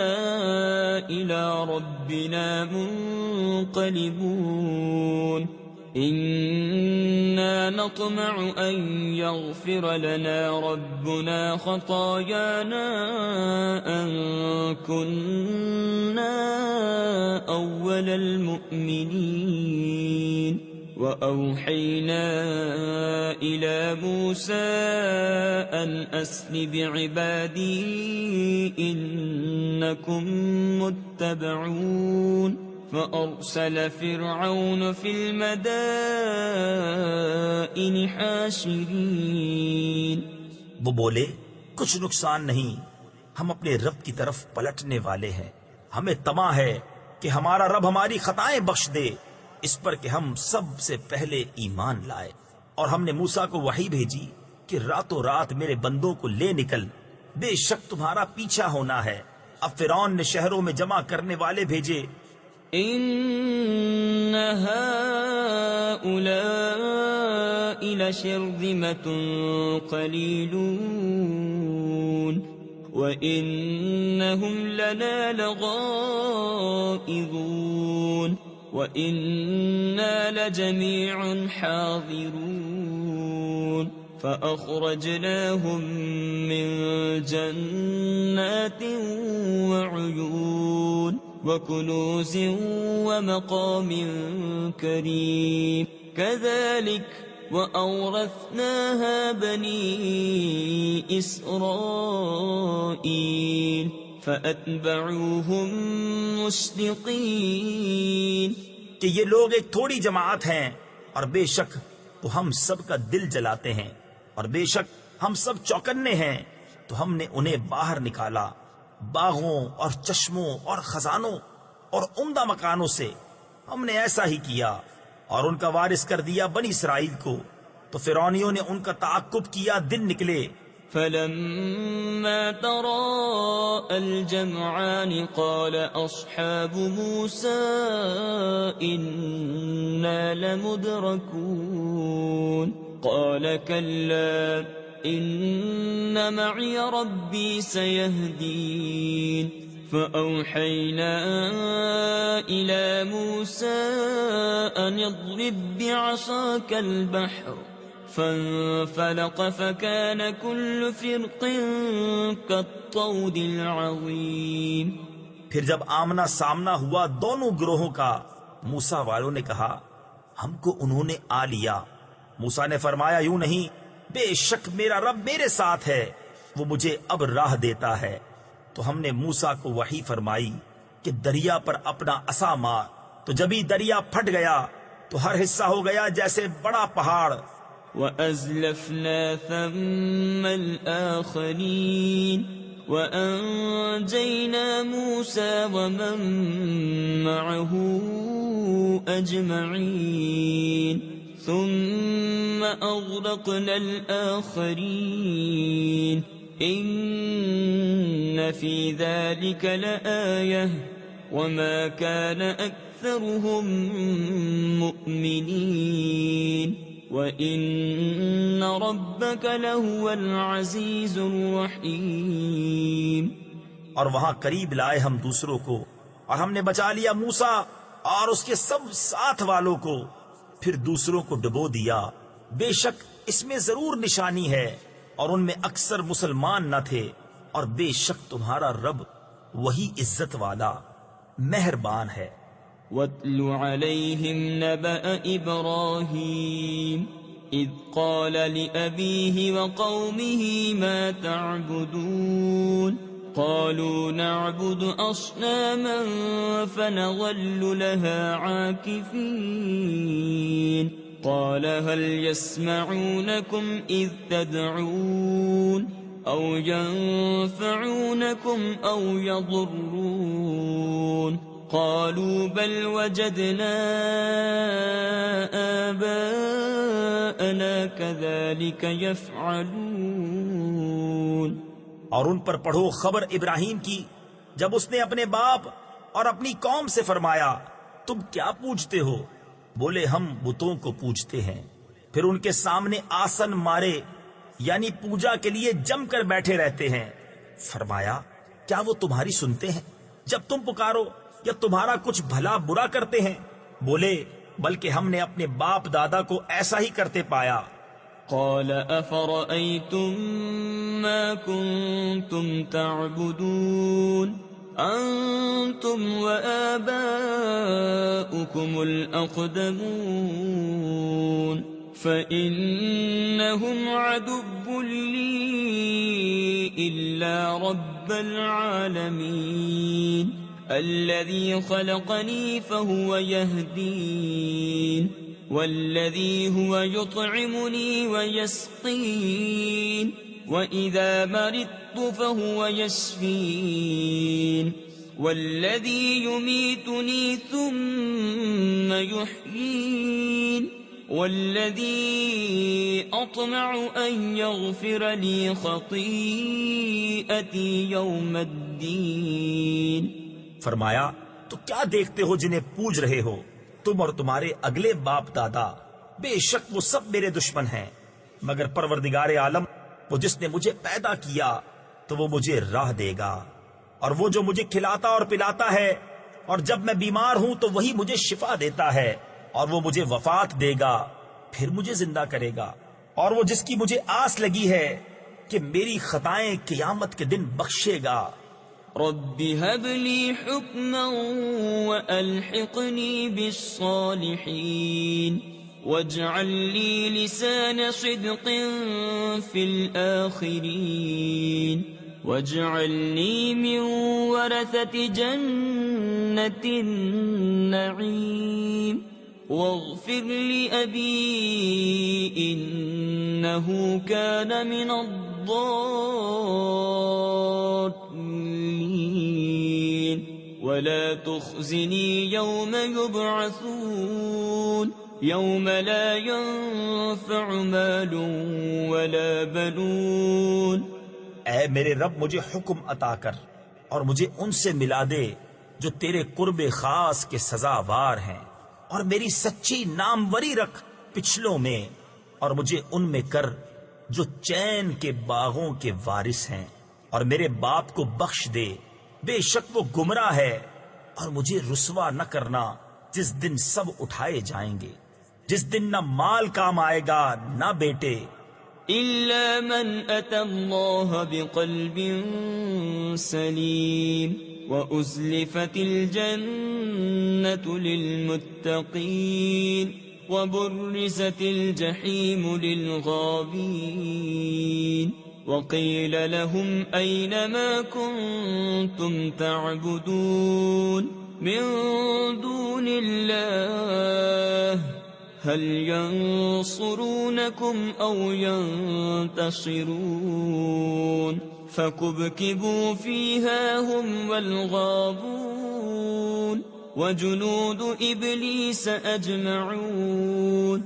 إلى ربنا منقلبون إنا نطمع أن يغفر لنا ربنا خطايانا أن كنا أول المؤمنين. وأوحينا إلى موسى أن أسر بعبادي إنكم متبعون. فأرسل فرعون في المدائن حاشرين. وہ بولے کچھ نقصان نہیں، ہم اپنے رب کی طرف پلٹنے والے ہیں. ہمیں طمع ہے کہ ہمارا رب ہماری خطائیں بخش دے اس پر کہ ہم سب سے پہلے ایمان لائے. اور ہم نے موسیٰ کو وحی بھیجی کہ راتوں رات میرے بندوں کو لے نکل، بے شک تمہارا پیچھا ہونا ہے. اب فرعون نے شہروں میں جمع کرنے والے بھیجے. إن هؤلاء لشرذمة قليلون وإنهم لنا لغائظون وإنا لجميع حاضرون فأخرجناهم من جنات وعيون وكنوز ومقام كريم كذلك وأورثناها بني إسرائيل فأتبعوهم مشرقين کہ یہ لوگ ایک تھوڑی جماعت ہیں، اور بے شک وہ ہم سب کا دل جلاتے ہیں، اور بے شک ہم سب چوکنے ہیں، تو ہم نے انہیں باہر نکالا باغوں اور چشموں اور خزانوں اور عمدہ مکانوں سے۔ ہم نے ایسا ہی کیا اور ان کا وارث کر دیا بنی اسرائیل کو۔ تو فرعونیوں نے ان کا تعاقب کیا، دن نکلے۔ فلما تراءى الجمعان قال أصحاب موسى إنا لمدركون قال كلا إن معي ربي سيهدين فأوحينا إلى موسى أن اضرب بعصاك البحر فانفلق فكان كل فرق كالطود العظيم۔ پھر جب آمنا سامنا ہوا دونوں گروہوں کا، موسیٰ والوں نے کہا ہم کو انہوں نے آ لیا۔ موسیٰ نے فرمایا یوں نہیں، بے شک میرا رب میرے ساتھ ہے، وہ مجھے اب راہ دیتا ہے۔ تو ہم نے موسیٰ کو وحی فرمائی کہ دریا پر اپنا عصا مار، تو جبھی دریا پھٹ گیا تو ہر حصہ ہو گیا جیسے بڑا پہاڑ۔ وَأَزْلَفْنَا ثَمَّ الْآخَرِينَ وَأَنْجَيْنَا مُوسَى وَمَن مَّعَهُ أَجْمَعِينَ ثُمَّ أَغْرَقْنَا الْآخَرِينَ إِنَّ فِي ذَلِكَ لَآيَةً وَمَا كَانَ أَكْثَرُهُم مُؤْمِنِينَ وَإِنَّ رَبَّكَ لَهُوَ الْعَزِيزُ الرَّحِيمُ۔ اور وہاں قریب لائے ہم دوسروں کو، اور ہم نے بچا لیا موسیٰ اور اس کے سب ساتھ والوں کو، پھر دوسروں کو ڈبو دیا۔ بے شک اس میں ضرور نشانی ہے، اور ان میں اکثر مسلمان نہ تھے، اور بے شک تمہارا رب وہی عزت والا مہربان ہے۔ وَاتْلُ عَلَيْهِمْ نَبَأَ إِبْرَاهِيمَ إِذْ قَالَ لِأَبِيهِ وَقَوْمِهِ مَا تَعْبُدُونَ قَالُوا نَعْبُدُ أَصْنَامًا فَنَظَلُّ لَهَا عَاكِفِينَ قَالَ هَلْ يَسْمَعُونَكُمْ إِذْ تَدْعُونَ أَوْ يَنفَعُونَكُمْ أَوْ يَضُرُّونَ قالوا بل وجدنا آباءنا كذلك يفعلون۔ اور ان پر پڑھو خبر ابراہیم کی، جب اس نے اپنے باپ اور اپنی قوم سے فرمایا تم کیا پوجتے ہو؟ بولے ہم بتوں کو پوجتے ہیں۔ پھر ان کے سامنے آسن مارے، یعنی پوجا کے لیے جم کر بیٹھے رہتے ہیں۔ فرمایا کیا وہ تمہاری سنتے ہیں جب تم پکارو، یا تمہارا کچھ بھلا برا کرتے ہیں؟ بولے بلکہ ہم نے اپنے باپ دادا کو ایسا ہی کرتے پایا۔ قال أفرأيتم ما كنتم تعبدون أنتم وآباؤكم الأقدمون فإنهم عدو لي إلا رب العالمين الذي خلقني فهو يهدين والذي هو يطعمني ويسقين وإذا مرضت فهو يشفين والذي يميتني ثم يحيين والذي أطمع أن يغفر لي خطيئتي يوم الدين۔ فرمایا تو کیا دیکھتے ہو جنہیں پوج رہے ہو تم اور تمہارے اگلے باپ دادا؟ بے شک وہ سب میرے دشمن ہیں، مگر پروردگار عالم وہ جس نے مجھے پیدا کیا تو وہ مجھے راہ دے گا، اور وہ جو مجھے کھلاتا اور پلاتا ہے، اور جب میں بیمار ہوں تو وہی مجھے شفا دیتا ہے، اور وہ مجھے وفات دے گا پھر مجھے زندہ کرے گا، اور وہ جس کی مجھے آس لگی ہے کہ میری خطائیں قیامت کے دن بخشے گا۔ رب هب لي حكما وألحقني بالصالحين واجعل لي لسان صدق في الآخرين واجعلني من ورثة جنة النعيم واغفر لأبي إنه كان من الضالين ولا تخزني يوم يبعثون يوم لا ينفع مال ولا بنون. اے میرے رب مجھے حکم عطا کر اور مجھے ان سے ملا دے جو تیرے قرب خاص کے سزاوار ہیں، اور میری سچی ناموری رکھ پچھلوں میں، اور مجھے ان میں کر جو چین کے باغوں کے وارث ہیں، اور میرے باپ کو بخش دے، بے شک وہ گمراہ ہے، اور مجھے رسوا نہ کرنا جس دن سب اٹھائے جائیں گے، جس دن نہ مال کام آئے گا نہ بیٹے، إلا من أتى الله بقلب سليم وأزلفت الجنة للمتقين وبرزت الجحيم للغابين وقيل لهم أين ما كنتم تعبدون من دون الله هل ينصرونكم أو ينتصرون فكبكبوا فيها هم والغاوون وجنود إبليس أجمعون.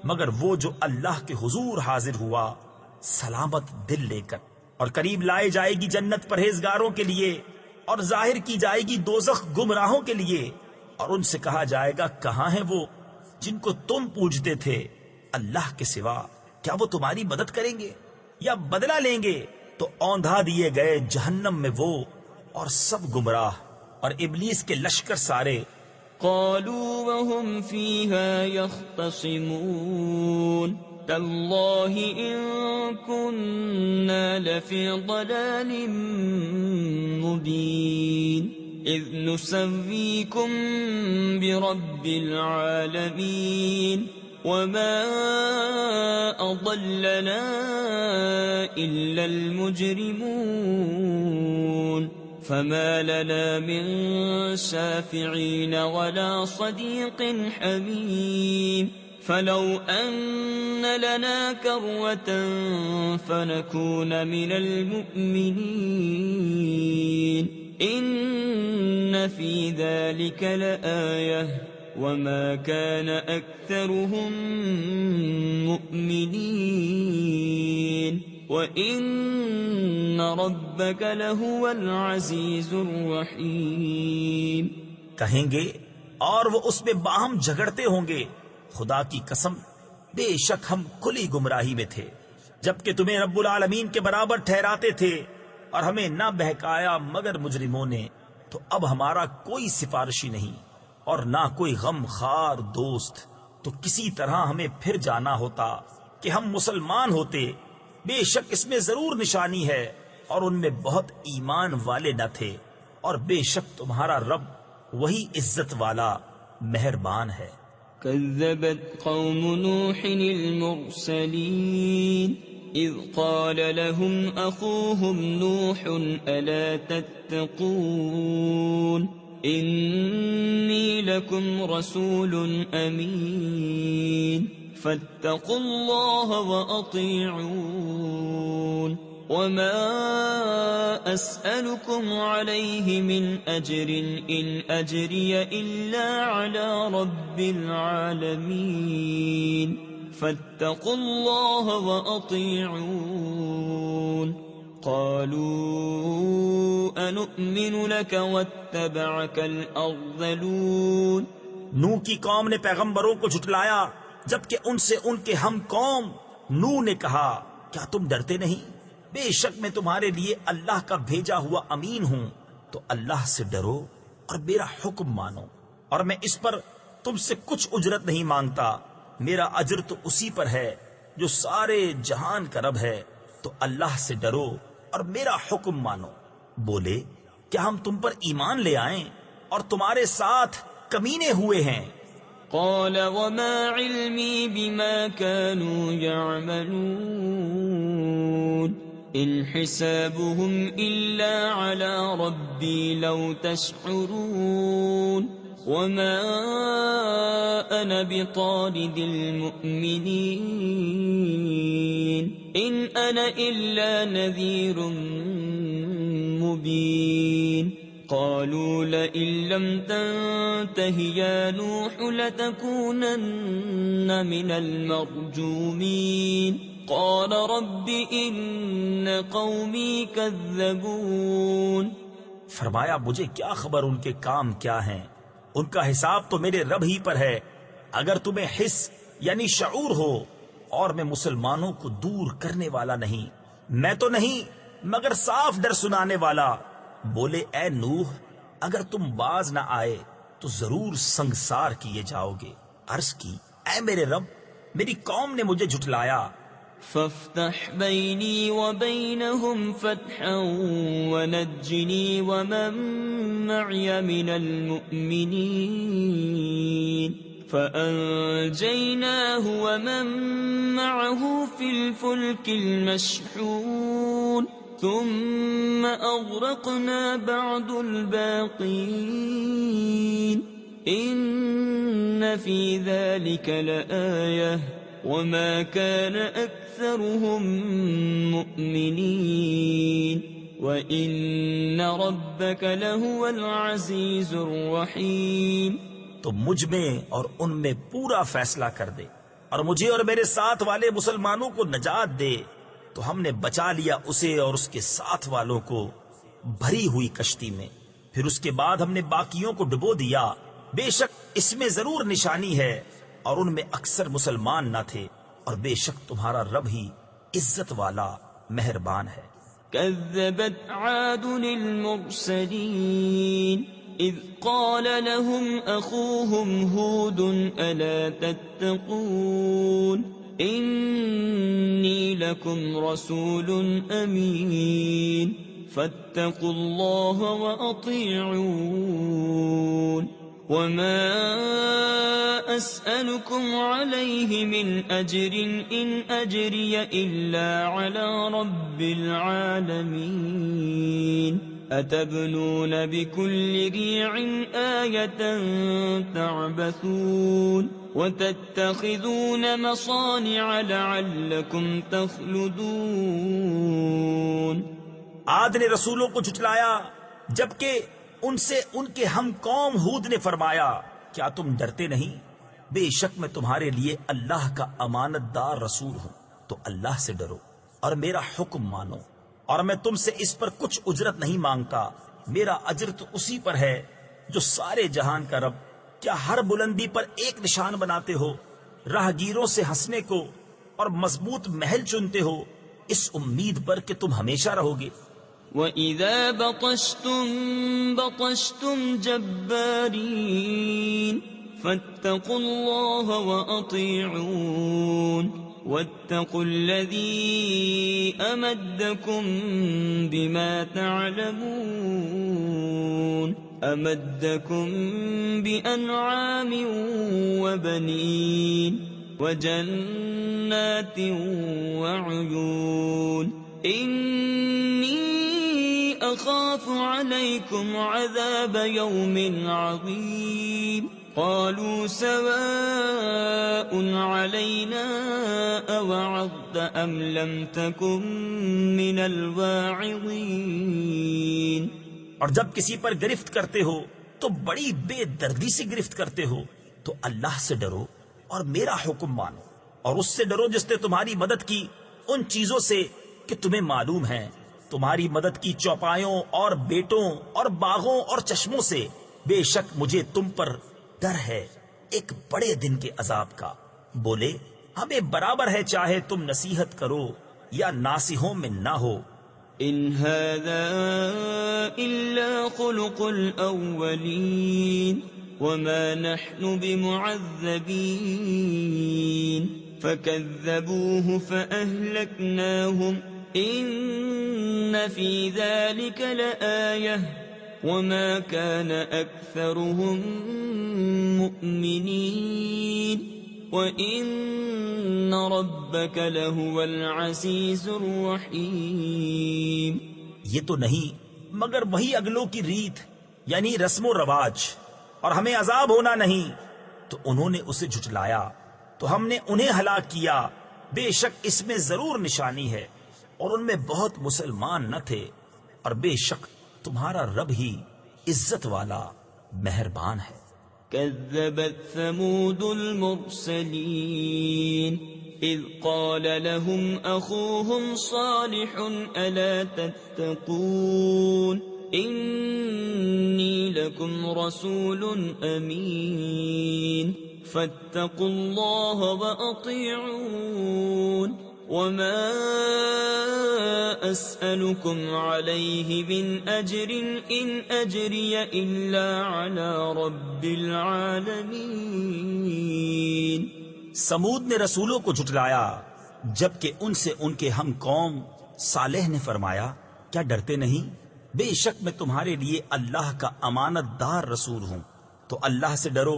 مگر وہ جو اللہ کے حضور حاضر ہوا سلامت دل لے کر، اور قریب لائے جائے گی جنت پرہیزگاروں کے لیے، اور ظاہر کی جائے گی دوزخ گمراہوں کے لیے، اور ان سے کہا جائے گا کہاں ہیں وہ جن کو تم پوجتے تھے اللہ کے سوا؟ کیا وہ تمہاری مدد کریں گے یا بدلہ لیں گے؟ تو اوندھا دیے گئے جہنم میں وہ اور سب گمراہ اور ابلیس کے لشکر سارے. قالوا وهم فيها يختصمون تالله إن كنا لفي ضلال مبين إذ نسويكم برب العالمين وما أضلنا إلا المجرمون فما لنا من شافعين ولا صديق حميم فلو أن لنا كروة فنكون من المؤمنين إن في ذلك لآية وما كان أكثرهم مؤمنين وإن ربك لهو العزيز الرحيم. کہیں گے اور وہ اس میں باہم جھگڑتے ہوں گے، خدا کی قسم بے شک ہم کھلی گمراہی میں تھے جبکہ تمہیں رب العالمین کے برابر ٹھہراتے تھے، اور ہمیں نہ بہکایا مگر مجرموں نے. تو اب ہمارا کوئی سفارشی نہیں اور نہ کوئی غم خار دوست، تو کسی طرح ہمیں پھر جانا ہوتا کہ ہم مسلمان ہوتے. بے شک اس میں ضرور نشانی ہے، اور ان میں بہت ایمان والے نہ تھے، اور بے شک تمہارا رب وہی عزت والا مہربان ہے. كذبت قوم نوح المرسلين إذ قال لهم أخوهم نوح ألا تتقون إني لكم رسول أمين فاتقوا الله وأطيعون وما أسألكم عليه من أجر إن أجري إلا على رب العالمين فاتقوا الله وأطيعون قالوا أنؤمن لك واتبعك الأرذلون. نوح کی قوم نے پیغمبروں کو جھٹلایا جبکہ ان سے ان کے ہم قوم. نوح نے کہا کیا تم ڈرتے نہیں؟ بے شک میں تمہارے لیے اللہ کا بھیجا ہوا امین ہوں، تو اللہ سے ڈرو اور میرا حکم مانو، اور میں اس پر تم سے کچھ اجرت نہیں مانگتا، میرا اجر تو اسی پر ہے جو سارے جہان کا رب ہے. تو اللہ سے ڈرو اور میرا حکم مانو. بولے کیا ہم تم پر ایمان لے آئیں اور تمہارے ساتھ کمینے ہوئے ہیں؟ قال وما علمي بما كانوا يعملون إن حسابهم إلا على ربي لو تشعرون وما أنا بطارد المؤمنين إن أنا إلا نذير مبين قالوا لئن لم تنته يا نوح لتكونن من المرجومين قال رب إن قومي كذبون. فرمایا مجھے کیا خبر ان کے کام کیا ہیں، ان کا حساب تو میرے رب ہی پر ہے. اگر تمہیں حس یعنی شعور ہو، اور میں مسلمانوں کو دور کرنے والا نہیں، میں تو نہیں مگر صاف ڈر سنانے والا. بولے اے نوح، اگر تم باز نہ آئے تو ضرور سنگسار کیے جاؤ گے. عرض کی اے میرے رب، میری قوم نے مجھے جھٹلایا. فافتح بيني وبينهم فتحا ونجني ومن معي من المؤمنين فأنجيناه ومن معه في الفلك المشحون ثم أغرقنا بعد الباقين إن في ذلك لآية وما كان أكثرهم مؤمنين وإن ربك لهو العزيز الرحيم. تو مجھ میں اور ان میں پورا فیصلہ کر دے اور مجھے اور میرے ساتھ والے مسلمانوں کو نجات دے. تو ہم نے بچا لیا اسے اور اس کے ساتھ والوں کو بھری ہوئی کشتی میں. پھر اس کے بعد ہم نے باقیوں کو ڈبو دیا. بے شک اس میں ضرور نشانی ہے اور ان میں اکثر مسلمان نہ تھے، اور بے شک تمہارا رب ہی عزت والا مہربان ہے. كذبت عاد المرسلين إذ قال لهم أخوهم هود ألا تتقون إني لكم رسول أمين فاتقوا الله وأطيعون وما أسألكم عليه من أجر إن أجري إلا على رب العالمين أتبنون بكل ريع آية تعبثون وتتخذون مصانع لعلكم تخلدون. عاد نے رسولوں کو جھٹلایا جبکہ ان سے ان کے ہم قوم ہود نے فرمایا کیا تم ڈرتے نہیں؟ بے شک میں تمہارے لیے اللہ کا امانت دار رسول ہوں. تو اللہ سے ڈرو اور میرا حکم مانو، اور میں تم سے اس پر کچھ اجرت نہیں مانگتا. میرا اجر تو اسی پر ہے جو سارے جہان کا رب. کیا ہر بلندی پر ایک نشان بناتے ہو، راہگیروں سے ہنسنے کو اور مضبوط محل چنتے ہو اس امید پر کہ تم ہمیشہ رہو گے؟ وَإِذَا بَطَشْتُمْ بَطَشْتُمْ جَبَّارِينَ فَاتَّقُوا اللَّهَ وَأَطِيعُونَ وَاتَّقُوا الَّذِي أَمَدَّكُمْ بِمَا تَعْلَمُونَ أَمَدَّكُمْ بِأَنْعَامٍ وَبَنِينَ وَجَنَّاتٍ وَعُيُونٍ إِنِّي أَخَافُ عَلَيْكُمْ عَذَابَ يَوْمٍ عَظِيمٍ. قالوا سواء علينا أوعظت أم لم تكن من الواعظين. اور جب کسی پر گرفت کرتے ہو تو بڑی بے دردی سے گرفت کرتے ہو. تو اللہ سے ڈرو اور میرا حکم مانو، اور اس سے ڈرو جس نے تمہاری مدد کی ان چیزوں سے کہ تمہیں معلوم ہے، تمہاری مدد کی چوپایوں اور بیٹوں اور باغوں اور چشموں سے. بے شک مجھے تم پر ڈر ہے ایک بڑے دن کے عذاب کا. بولے ہمیں برابر ہے چاہے تم نصیحت کرو یا ناصحوں میں نہ ہو. ان هذا الا خلق الاولین وما نحن بمعذبین فكذبوه فأهلكناهم ان في ذلك لآية وما كان أكثرهم مؤمنين وإن ربك لهو العزيز الرحيم. یہ تو نہیں مگر وہی اگلوں کی ریت یعنی رسم و رواج، اور ہمیں عذاب ہونا نہیں. تو انہوں نے اسے جھٹلایا تو ہم نے انہیں ہلاک کیا. بے شک اس میں ضرور نشانی ہے، اور ان میں بہت مسلمان نہ تھے، اور بے شک تمہارا رب ہی عزت والا مہربان ہے. كذبت ثمود المرسلين إذ قال لهم أخوهم صالح ألا تتقون إني لكم رسول أمين فاتقوا الله وأطيعون وما أسألكم عليه من أجر إن أجري إلا على رب العالمين. سمود نے رسولوں کو جھٹلایا جبکہ ان سے ان کے ہم قوم صالح نے فرمایا کیا ڈرتے نہیں؟ بے شک میں تمہارے لیے اللہ کا امانت دار رسول ہوں، تو اللہ سے ڈرو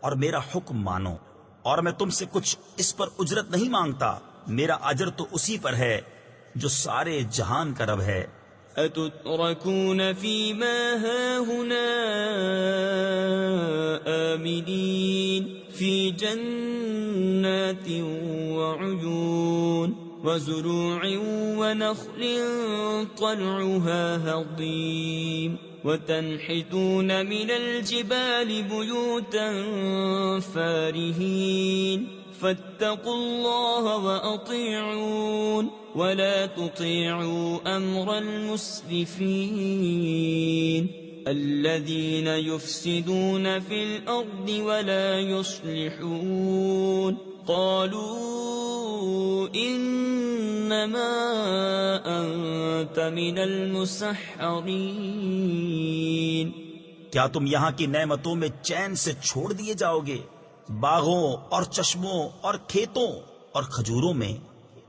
اور میرا حکم مانو، اور میں تم سے کچھ اس پر اجرت نہیں مانگتا، میرا اجر تو اسی پر ہے جو سارے جہان کا رب ہے. أتتركون فيما هاهنا آمنين في جنات وعيون وزروع ونخل طلعها هضيم وتنحتون من الجبال بيوتا فارهين فاتقوا الله وأطيعون ولا تطيعوا أمر المسرفين الذين يفسدون في الأرض ولا يصلحون. قالوا إنما أنت من المسحرين. کیا تم یہاں کی نعمتوں میں چین سے چھوڑ دیے جاؤ گے؟ باغوں اور چشموں اور کھیتوں اور کھجوروں میں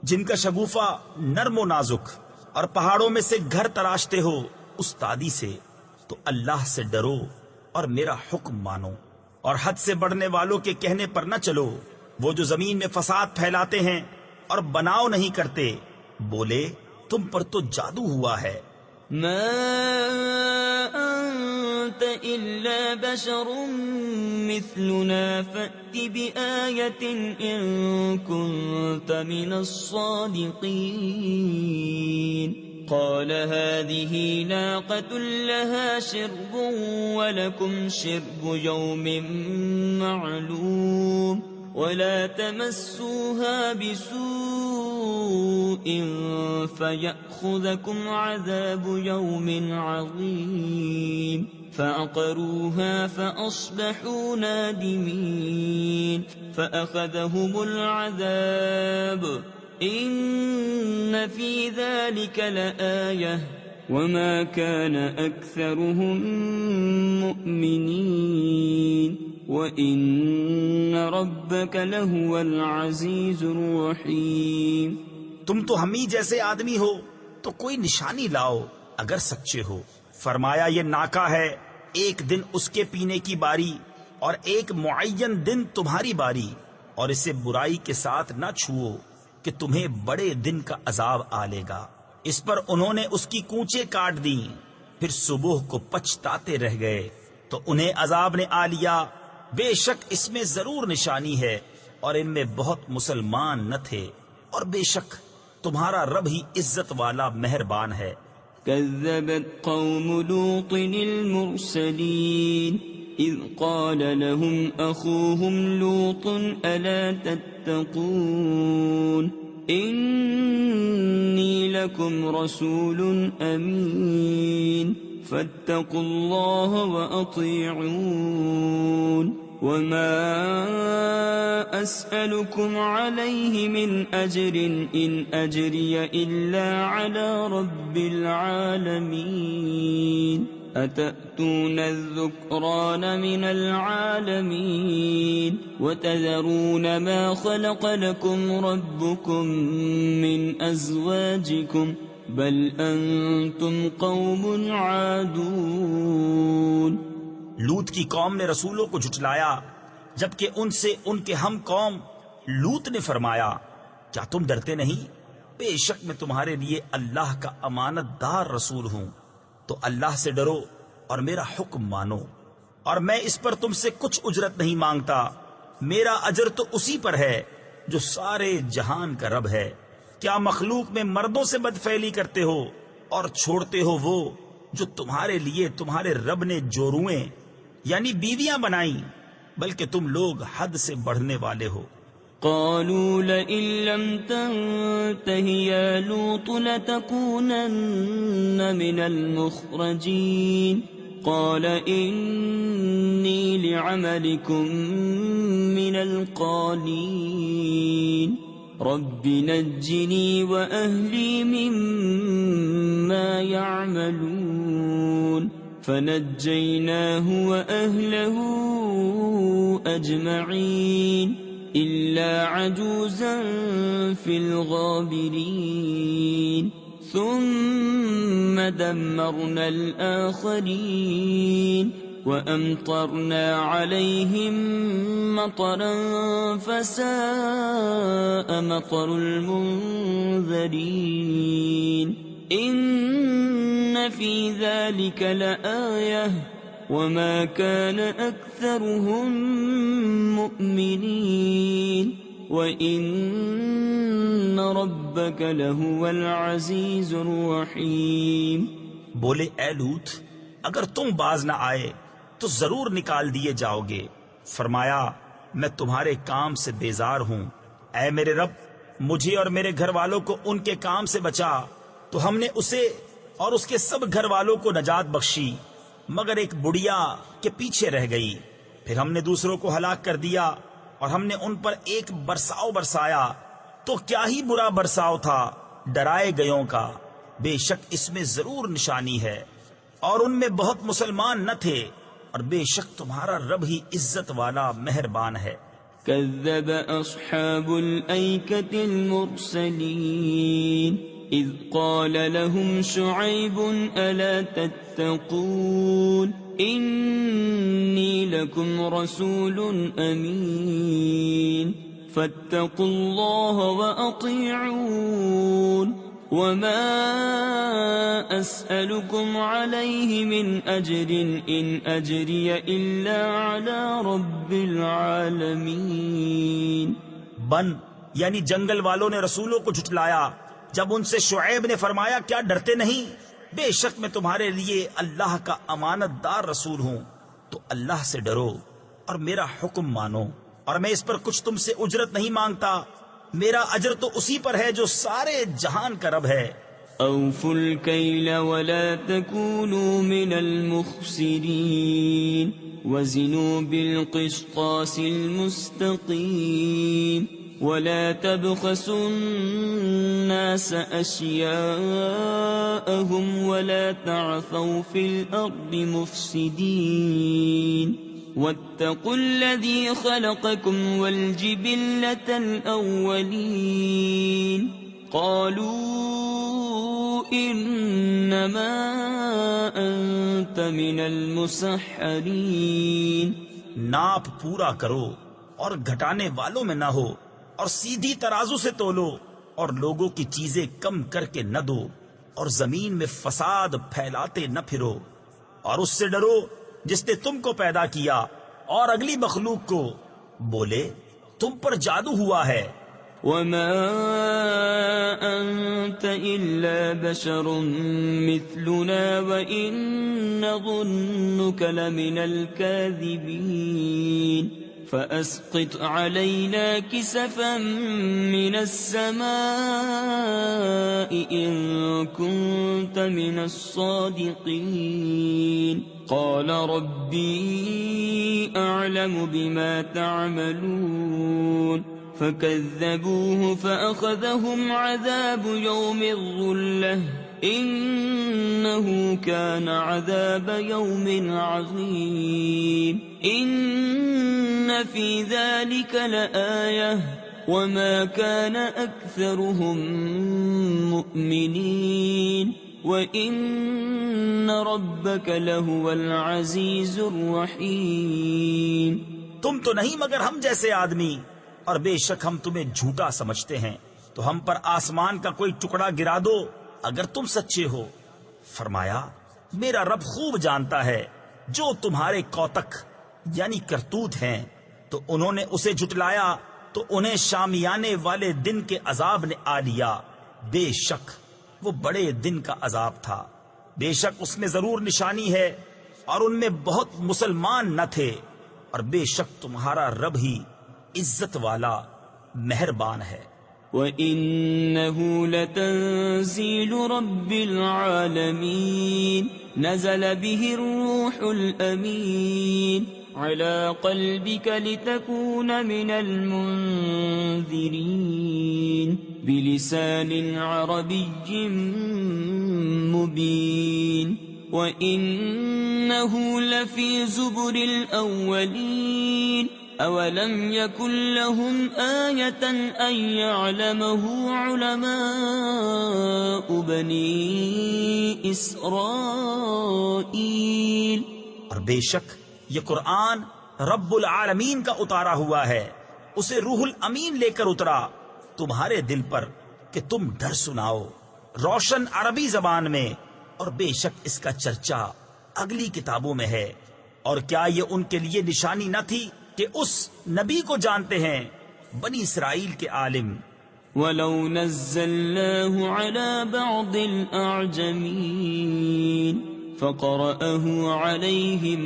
جن کا شگوفہ نرم و نازک، اور پہاڑوں میں سے گھر تراشتے ہو استادی سے، تو اللہ سے ڈرو اور میرا حکم مانو، اور حد سے بڑھنے والوں کے کہنے پر نہ چلو، وہ جو زمین میں فساد پھیلاتے ہیں اور بناؤ نہیں کرتے. بولے تم پر تو جادو ہوا ہے. ما أنت إلا بشر مثلنا فأت بآية إن كنت من الصادقين. قال هذه ناقة لها شرب ولكم شرب يوم معلوم ولا تمسوها بسوء فيأخذكم عذاب يوم عظيم. فعقروها فأصبحوا نادمين فأخذهم العذاب إن في ذلك لآية وما كان أكثرهم مؤمنين وَإِنَّ رَبَّكَ لَهُوَ الْعَزِيزُ الرَّحِيمُ. تم تو ہم ہی جیسے آدمی ہو تو کوئی نشانی لاؤ اگر سچے ہو. فرمایا یہ ناکا ہے، ایک دن اس کے پینے کی باری اور ایک معین دن تمہاری باری، اور اسے برائی کے ساتھ نہ چھوؤ کہ تمہیں بڑے دن کا عذاب آ لے گا. اس پر انہوں نے اس کی کونچیں کاٹ دیں، پھر صبح کو پچھتاتے رہ گئے تو انہیں عذاب نے آ لیا. بے شک اس میں ضرور نشانی ہے، اور ان میں بہت مسلمان نہ تھے، اور بے شک تمہارا رب ہی عزت والا مہربان ہے. كذبت قوم لوط المرسلين إذ قال لهم أخوهم لوط ألا تتقون إني لكم رسول أمين فاتقوا الله وأطيعون وما أسألكم عليه من أجر إن أجري إلا على رب العالمين أتأتون الذكران من العالمين وتذرون ما خلق لكم ربكم من أزواجكم بل أنتم قوم عادون. لوط کی قوم نے رسولوں کو جھٹلایا، جبکہ ان سے ان کے ہم قوم لوط نے فرمایا، کیا تم ڈرتے نہیں؟ بے شک میں تمہارے لیے اللہ کا امانت دار رسول ہوں، تو اللہ سے ڈرو اور میرا حکم مانو، اور میں اس پر تم سے کچھ اجرت نہیں مانگتا، میرا اجر تو اسی پر ہے جو سارے جہان کا رب ہے. کیا مخلوق میں مردوں سے بدفعلی کرتے ہو اور چھوڑتے ہو وہ جو تمہارے لیے تمہارے رب نے جورویں یعنی بیویاں بنائیں، بلکہ تم لوگ حد سے بڑھنے والے ہو. قالوا لئن لم تنته يا لوط لتكونن من المخرجين. قال إني لعملكم من القالين. رب نجني وأهلي مما يعملون. فنجيناه وأهله أجمعين إلا عجوزا في الغابرين. ثم دمرنا الآخرين وأمطرنا عليهم مطرا فساء مطر المنذرين. إن في ذلك لآية وما كان أكثرهم مؤمنين وإن ربك لهو العزيز الرحيم. بولے اے لوط، اگر تم باز نہ آئے تو ضرور نکال دیے جاؤ گے. فرمایا میں تمہارے کام سے بیزار ہوں. اے میرے رب، مجھے اور میرے گھر والوں کو ان کے کام سے بچا. تو ہم نے اسے اور اس کے سب گھر والوں کو نجات بخشی مگر ایک بڑھیا کے پیچھے رہ گئی. پھر ہم نے دوسروں کو ہلاک کر دیا اور ہم نے ان پر ایک برساؤ برسایا تو کیا ہی برا برساؤ تھا ڈرائے گیوں کا. بے شک اس میں ضرور نشانی ہے اور ان میں بہت مسلمان نہ تھے، اور بے شک تمہارا رب ہی عزت والا مہربان ہے. كذب أصحاب الأيكة المرسلين إذ قال لهم شعيب ألا تتقون إني لكم رسول أمين فاتقوا الله وأطيعون وما أسألكم عليه من أجر إن أجري إلا على رب العالمين. بن یعنی جنگل والوں نے رسولوں کو جھٹلایا جب ان سے شعیب نے فرمایا کیا ڈرتے نہیں؟ بے شک میں تمہارے لیے اللہ کا امانت دار رسول ہوں، تو اللہ سے ڈرو اور میرا حکم مانو، اور میں اس پر کچھ تم سے اجرت نہیں مانگتا، میرا اجر تو اسی پر ہے جو سارے جہان کا رب ہے. أوفوا الكيل ولا تكونوا من المخسرين وزنوا بالقسطاس المستقيم ولا تبخسوا الناس أشياءهم ولا تعثوا في الأرض مفسدين واتقوا الذي خلقكم والجبلة الأولين. قالوا إنما أنت من المسحرين. ناپ پورا کرو اور گھٹانے والوں میں نہ ہو، اور سیدھی ترازو سے تولو، اور لوگوں کی چیزیں کم کر کے نہ دو، اور زمین میں فساد پھیلاتے نہ پھرو، اور اس سے ڈرو جس نے تم کو پیدا کیا اور اگلی مخلوق کو. بولے تم پر جادو ہوا ہے. وما أنت إلا بشر مثلنا وإن نظنك لمن الكاذبين. فأسقط علينا كسفا من السماء إن كنت من الصادقين. قال ربي أعلم بما تعملون. فكذبوه فأخذهم عذاب يوم الظلة إنه كان عذاب يوم عظيم. إن في ذلك لآية وما كان أكثرهم مؤمنين وإن ربك لهو العزيز الرحيم. تم تو نہیں مگر ہم جیسے آدمی، اور بے شک ہم تمہیں جھوٹا سمجھتے ہیں، تو ہم پر آسمان کا کوئی ٹکڑا گرا دو اگر تم سچے ہو. فرمایا میرا رب خوب جانتا ہے جو تمہارے کوتک یعنی کرتوت ہیں. تو انہوں نے اسے جھٹلایا تو انہیں شامیانے والے دن کے عذاب نے آ لیا. بے شک وہ بڑے دن کا عذاب تھا. بے شک اس میں ضرور نشانی ہے اور ان میں بہت مسلمان نہ تھے، اور بے شک تمہارا رب ہی عزت والا مہربان ہے. وَإِنَّهُ لَتَنزِيلُ رَبِّ الْعَالَمِينَ نَزَلَ بِهِ الرُّوحُ الْأَمِينُ عَلَى قَلْبِكَ لِتَكُونَ مِنَ الْمُنذِرِينَ بِلِسَانٍ عَرَبِيٍّ مُبِينٍ وَإِنَّهُ لَفِي زُبُرِ الْأَوَّلِينَ أَوَلَمْ يَكُنْ لَهُمْ آيَةً أَنْ يَعْلَمَهُ عُلَمَاءُ بَنِي إِسْرَائِيلَ. اور بے شک یہ قرآن رب العالمین کا اتارا ہوا ہے، اسے روح الامین لے کر اترا تمہارے دل پر کہ تم ڈر سناؤ روشن عربی زبان میں، اور بے شک اس کا چرچا اگلی کتابوں میں ہے. اور کیا یہ ان کے لیے نشانی نہ تھی کہ اس نبی کو جانتے ہیں بنی اسرائیل کے عالم. وَلَوْ نَزَّلْنَاهُ عَلَى بَعْضِ الْأَعْجَمِينَ فَقَرَأَهُ عَلَيْهِمْ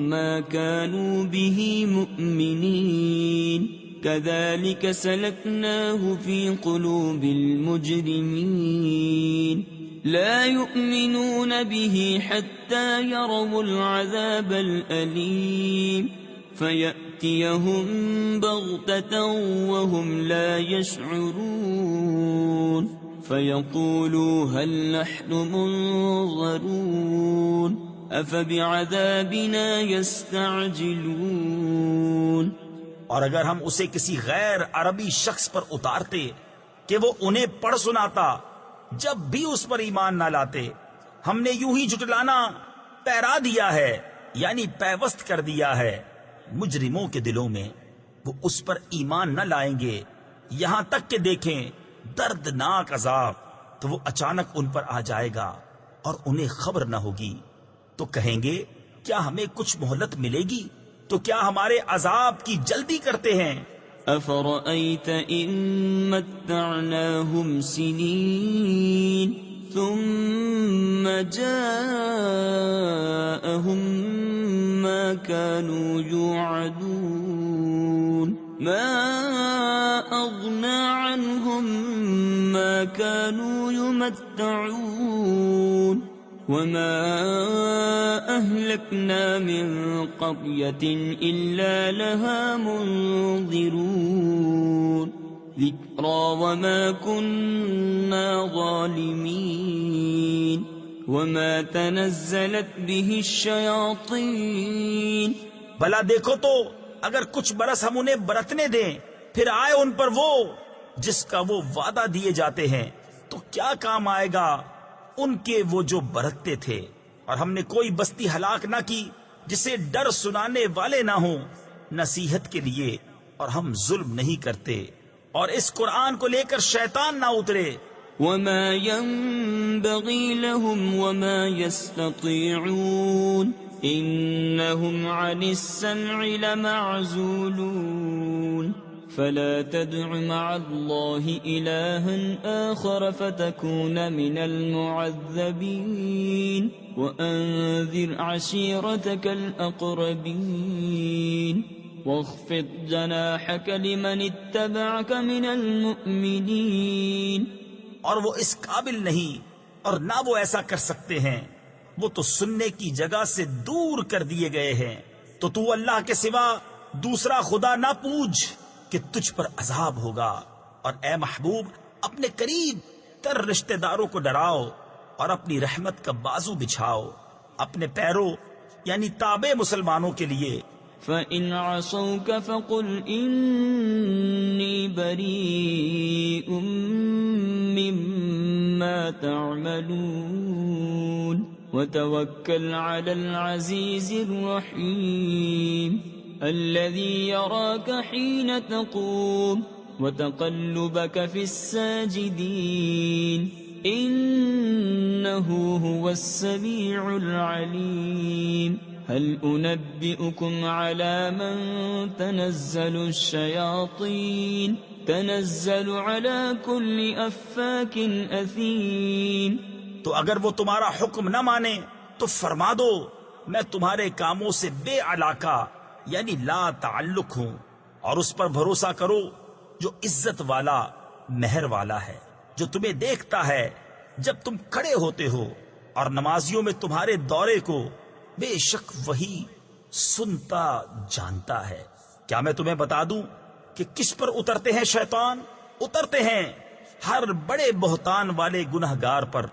مَا كَانُوا بِهِ مُؤْمِنِينَ كَذَلِكَ سَلَكْنَاهُ فِي قُلُوبِ الْمُجْرِمِينَ لَا يُؤْمِنُونَ بِهِ حَتَّى يَرَوْا الْعَذَابَ الْأَلِيمَ فَيَأْتِيَهُمْ بَغْتَةً وَهُمْ لَا يَشْعُرُونَ فَيَقُولُوا هَلْ نَحْنُ مُنظَرُونَ أَفَبِعَذَابِنَا يَسْتَعْجِلُونَ. اور اگر ہم اسے کسی غیر عربی شخص پر اتارتے کہ وہ انہیں پڑھ سناتا، جب بھی اس پر ایمان نہ لاتے، ہم نے یوں ہی جھٹلانا پیرا دیا ہے، یعنی پیوست کر دیا ہے مجرموں کے دلوں میں. وہ اس پر ایمان نہ لائیں گے یہاں تک کہ دیکھیں دردناک عذاب، تو وہ اچانک ان پر آ جائے گا اور انہیں خبر نہ ہوگی. تو کہیں گے کیا ہمیں کچھ مہلت ملے گی؟ تو کیا ہمارے عذاب کی جلدی کرتے ہیں؟ أَفَرَأَيْتَ إِن مَّتَّعْنَاهُمْ سِنِينَ ثُمَّ جَاءَهُم مَّا كَانُوا يُوعَدُونَ مَا أَغْنَىٰ عَنْهُم مَّا كَانُوا يُمَتَّعُونَ وَمَا أَهْلَكْنَا مِن قَرْيَةٍ إِلَّا لَهَا مُنذِرُونَ ذِكْرَىٰ وَمَا كُنَّا ظَالِمِينَ وَمَا تَنَزَّلَتْ بِهِ الشَّيَاطِينُ. بھلا دیکھو تو اگر کچھ برس ہم انہیں برتنے دیں، پھر آئے ان پر وہ جس کا وہ وعدہ دیے جاتے ہیں، تو کیا کام آئے گا ان کے وہ جو برتتے تھے. اور ہم نے کوئی بستی ہلاک نہ کی جسے ڈر سنانے والے نہ ہوں نصیحت کے لیے، اور ہم ظلم نہیں کرتے. اور اس قرآن کو لے کر شیطان نہ اترے. وَمَا يَنبَغِي لَهُمْ وَمَا يَسْتَطِيعُونَ إِنَّهُمْ عَنِ السَّمْعِ لَمَعْزُولُونَ فَلَا تَدْعُ مَعَ اللَّهِ إِلَٰهًا آخَرَ فَتَكُونَ مِنَ الْمُعَذَّبِينَ وَأَنذِرْ عَشِيرَتَكَ الْأَقْرَبِينَ وَاخْفِضْ جَنَاحَكَ لِمَنِ اتَّبَعَكَ مِنَ الْمُؤْمِنِينَ. اور وہ اس قابل نہیں اور نہ وہ ایسا کر سکتے ہیں، وہ تو سننے کی جگہ سے دور کر دیے گئے ہیں. تو اللہ کے سوا دوسرا خدا نہ پوچھ کہ تجھ پر عذاب ہوگا. اور اے محبوب اپنے قریب تر رشتہ داروں کو ڈراؤ اور اپنی رحمت کا بازو بچھاؤ اپنے پیروں یعنی تابع مسلمانوں کے لیے فإن عصوك فقل إني بريء مما تعملون وتوكل على العزيز الرحيم الذي يراك حين تقوم وتقلبك في الساجدين إنه هو السميع العليم هل أنبئكم على من تنزل الشياطين تنزل على كل أفاك أثيم. تو اگر وہ تمہارا حکم نہ مانے تو فرما دو میں تمہارے کاموں سے بے علاقہ یعنی لا تعلق ہوں، اور اس پر بھروسہ کرو جو عزت والا مہر والا ہے، جو تمہیں دیکھتا ہے جب تم کھڑے ہوتے ہو اور نمازیوں میں تمہارے دورے کو بے شک وہی سنتا جانتا ہے۔ کیا میں تمہیں بتا دوں کہ کس پر اترتے ہیں شیطان؟ اترتے ہیں ہر بڑے بہتان والے گنہگار پر۔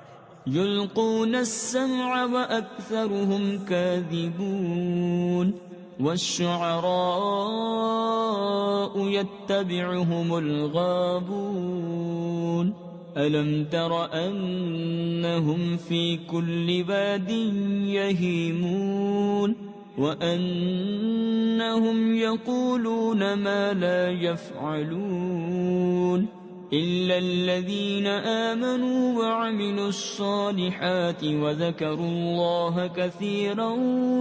يلقون السمع وأكثرهم كاذبون والشعراء يتبعهم الغابون ألم تر أنهم في كل واد يهيمون وأنهم يقولون ما لا يفعلون إلا الذين آمنوا وعملوا الصالحات وذكروا الله كثيرا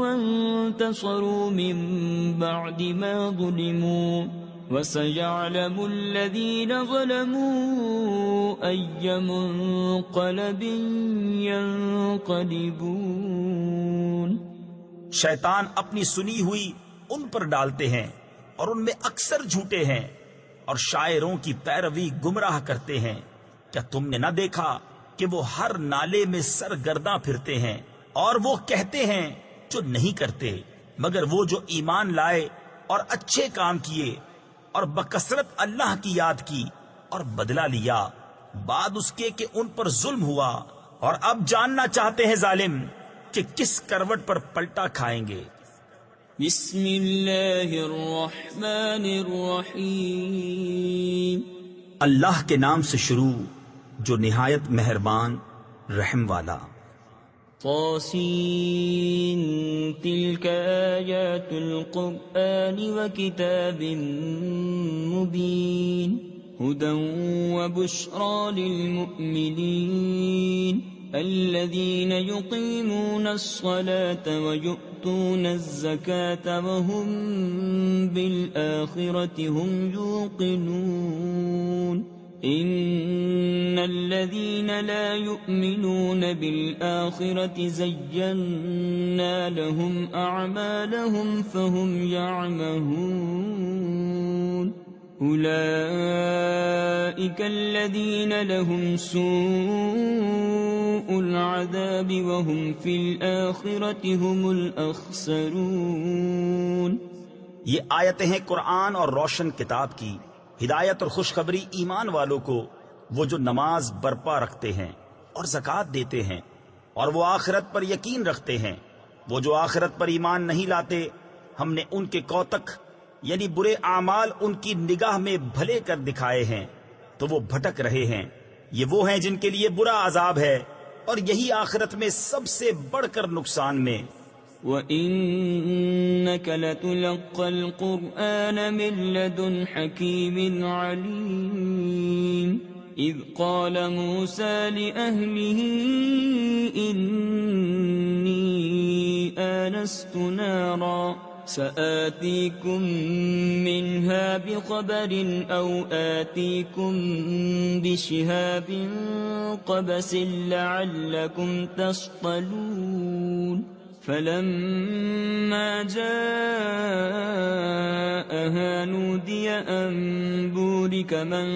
وانتصروا من بعد ما ظلموا وسيعلم الذين ظلموا أي منقلب ينقلبون۔ شیطان اپنی سنی ہوئی ان پر ڈالتے ہیں اور ان میں اکثر جھوٹے ہیں، اور شاعروں کی پیروی گمراہ کرتے ہیں۔ کیا تم نے نہ دیکھا کہ وہ ہر نالے میں سرگرداں پھرتے ہیں، اور وہ کہتے ہیں جو نہیں کرتے، مگر وہ جو ایمان لائے اور اچھے کام کیے اور بکثرت اللہ کی یاد کی اور بدلہ لیا بعد اس کے کہ ان پر ظلم ہوا، اور اب جاننا چاہتے ہیں ظالم کہ کس کروٹ پر پلٹا کھائیں گے۔ بسم اللہ الرحمن الرحیم۔ اللہ کے نام سے شروع جو نہایت مہربان رحم والا۔ طاسین تلک آیات القرآن وکتاب مبین هدى وبشرى للمؤمنين الذين يقيمون الصلاة ويؤتون الزكاة وهم بالآخرة هم يوقنون إن الذين لا يؤمنون بالآخرة زينا لهم أعمالهم فهم يعمهون أولئك الذين لهم سوء العذاب وهم في الآخرة هم الأخسرون۔ یہ آیتیں ہیں قرآن اور روشن کتاب کی، ہدایت اور خوشخبری ایمان والوں کو، وہ جو نماز برپا رکھتے ہیں اور زکوٰۃ دیتے ہیں اور وہ آخرت پر یقین رکھتے ہیں۔ وہ جو آخرت پر ایمان نہیں لاتے ہم نے ان کے کوتک یعنی برے اعمال ان کی نگاہ میں بھلے کر دکھائے ہیں تو وہ بھٹک رہے ہیں۔ یہ وہ ہیں جن کے لیے برا عذاب ہے، اور یہی آخرت میں سب سے بڑھ کر نقصان میں۔ وَإِنَّكَ لَتُلَقَّى الْقُرْآنَ مِن لَّدُنْ حَكِيمٍ عَلِيمٍ إِذْ قَالَ مُوسَى لِأَهْلِهِ إِنِّي آنَسْتُ نَارًا سآتيكم منها بخبر أو آتيكم بشهاب قبس لعلكم تصطلون فلما جاءها نودي أن بورك من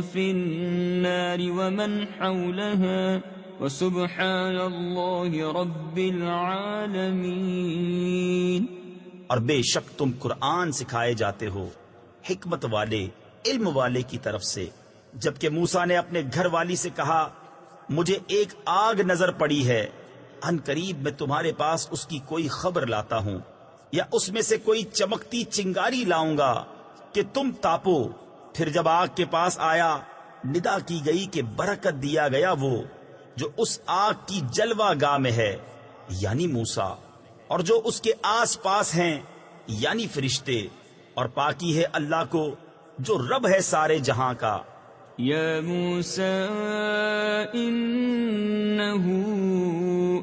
في النار ومن حولها وسبحان الله رب العالمين۔ اور بے شک تم قرآن سکھائے جاتے ہو حکمت والے علم والے کی طرف سے، جبکہ موسیٰ نے اپنے گھر والی سے کہا مجھے ایک آگ نظر پڑی ہے، ان قریب میں تمہارے پاس اس کی کوئی خبر لاتا ہوں، یا اس میں سے کوئی چمکتی چنگاری لاؤں گا کہ تم تاپو؟ پھر جب آگ کے پاس آیا ندا کی گئی کہ برکت دیا گیا وہ جو اس آگ کی جلوہ گاہ میں ہے یعنی موسیٰ، اور جو اس کے آس پاس ہیں یعنی فرشتے، اور پاکی ہے اللہ کو جو رب ہے سارے جہاں کا۔ يا موسى إنه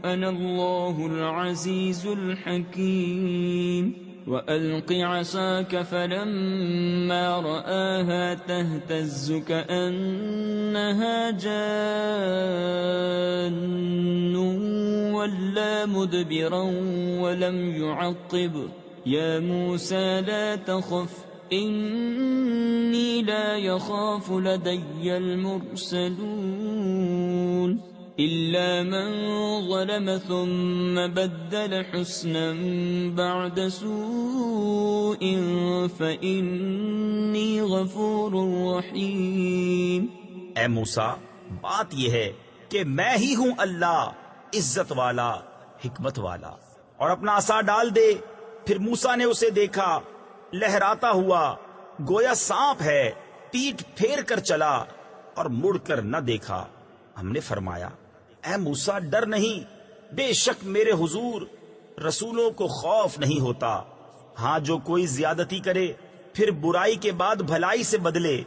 أنا الله العزيز الحكيم وألق عصاك فلما رآها تهتز كأنها جان ولا مدبرا ولم يعقب يا موسى لا تخف إني لا يخاف لدي المرسلون إلا من ظلم ثم بدل حسنا بعد سوء فإني غفور رحيم۔ اے موسیٰ، بات یہ ہے کہ میں ہی ہوں اللہ، عزت والا، حکمت والا۔ اور اپنا عصا ڈال دے۔ پھر موسیٰ نے اسے دیکھا لہراتا ہوا گویا سانپ ہے، پیٹ پھیر کر چلا اور مڑ کر نہ دیکھا۔ ہم نے فرمایا اے موسیٰ ڈر نہیں، بے شک میرے حضور رسولوں کو خوف نہیں ہوتا۔ ہاں جو کوئی زیادتی کرے پھر برائی کے بعد بھلائی سے بدلے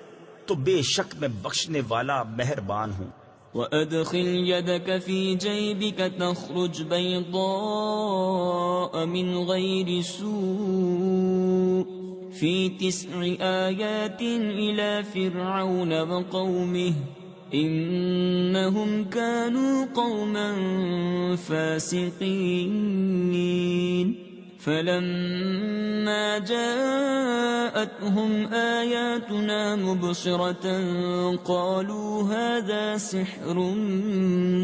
تو بے شک میں بخشنے والا مہربان ہوں۔ وَأَدْخِلْ يَدَكَ فِي جَيْبِكَ تَخْرُجْ بَيْضَاءَ مِنْ غَيْرِ سُوءٍ فِي 9 آيَاتٍ إِلَى فِرْعَوْنَ وَقَوْمِهِ إِنَّهُمْ كَانُوا قَوْمًا فَاسِقِينَ فَلَمَّا جَاءَتْهُمْ آيَاتُنَا مُبْصِرَةً قَالُوا هَذَا سِحْرٌ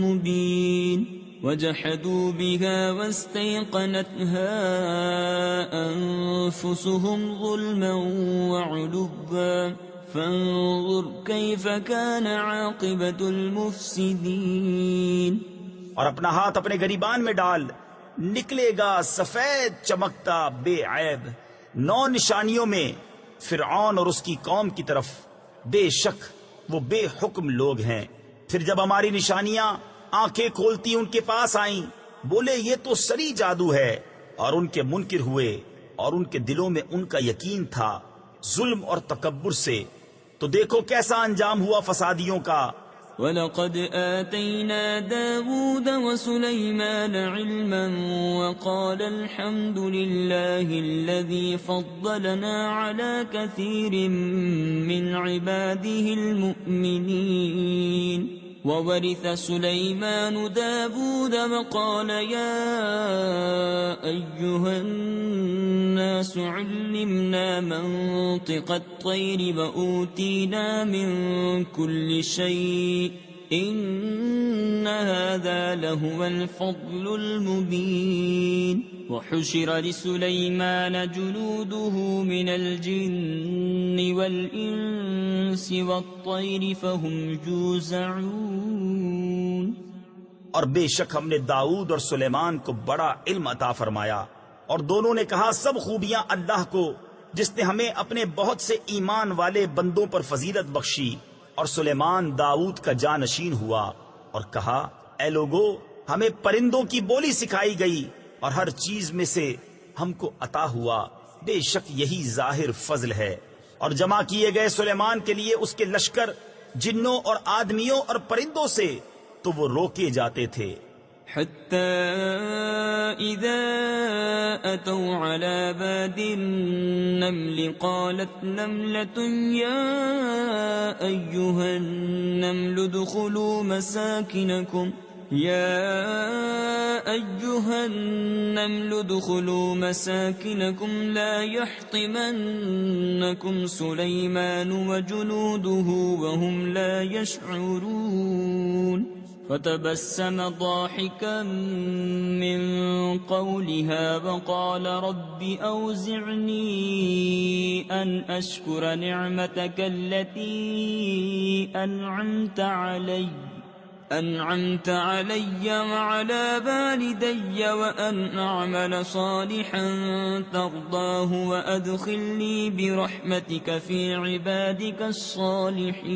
مُبِينٌ وَجَحَدُوا بِهَا وَاسْتَيْقَنَتْهَا أَنفُسُهُمْ ظُلْمًا وَعُلُوًّا فَانظُرْ كَيْفَ كَانَ عَاقِبَةُ الْمُفْسِدِينَ۔ اور اپنا ہاتھ اپنے گریبان میں ڈال، نکلے گا سفید چمکتا بے عیب 9 نشانیوں میں فرعون اور اس کی قوم کی طرف، بے شک وہ بے حکم لوگ ہیں۔ پھر جب ہماری نشانیاں آنکھیں کھولتی ان کے پاس آئیں، بولے یہ تو سری جادو ہے، اور ان کے منکر ہوئے اور ان کے دلوں میں ان کا یقین تھا ظلم اور تکبر سے، تو دیکھو کیسا انجام ہوا فسادیوں کا۔ وَلَقَدْ آتَيْنَا دَاوُودَ وَسُلَيْمَانَ عِلْمًا وَقَالَ الْحَمْدُ لِلَّهِ الَّذِي فَضَّلَنَا عَلَى كَثِيرٍ مِّنْ عِبَادِهِ الْمُؤْمِنِينَ وَوَرِثَ سُلَيْمَانُ دَاوُودَ وَقَالَ يَا أَيُّهَا النَّاسُ عُلِّمْنَا مَنطِقَ الطَّيْرِ وَأُوتِينَا مِن كُلِّ شَيْءٍ إِنَّ هَذَا لَهُوَ الْفَضْلُ الْمُبِينُ وَحُشِرَ لِسُلَيْمَانَ جُنُودُهُ مِنَ الْجِنِّ وَالْإِنسِ وَالطَّيْرِ فَهُمْ يُوزَعُونَ۔ اور بے شک ہم نے داؤد اور سلیمان کو بڑا علم عطا فرمایا، اور دونوں نے کہا سب خوبیاں اللہ کو جس نے ہمیں اپنے بہت سے ایمان والے بندوں پر فضیلت بخشی۔ اور سلیمان داؤد کا جانشین ہوا اور کہا اے لوگو ہمیں پرندوں کی بولی سکھائی گئی اور ہر چیز میں سے ہم کو عطا ہوا، بے شک یہی ظاہر فضل ہے۔ اور جمع کیے گئے سلیمان کے لیے اس کے لشکر جنوں اور آدمیوں اور پرندوں سے تو وہ روکے جاتے تھے۔ حتى إذا أتوا على باد النمل قالت نملة يا أيها النمل ادخلوا مساكنكم لا يحطمنكم سليمان وجنوده وهم لا يشعرون فتبسم ضاحكا من قولها وقال رب أوزعني أن أشكر نعمتك التي أنعمت علي أنعمت علي وعلى والدي وأن أعمل صالحا ترضاه وأدخلني برحمتك في عبادك الصالحين.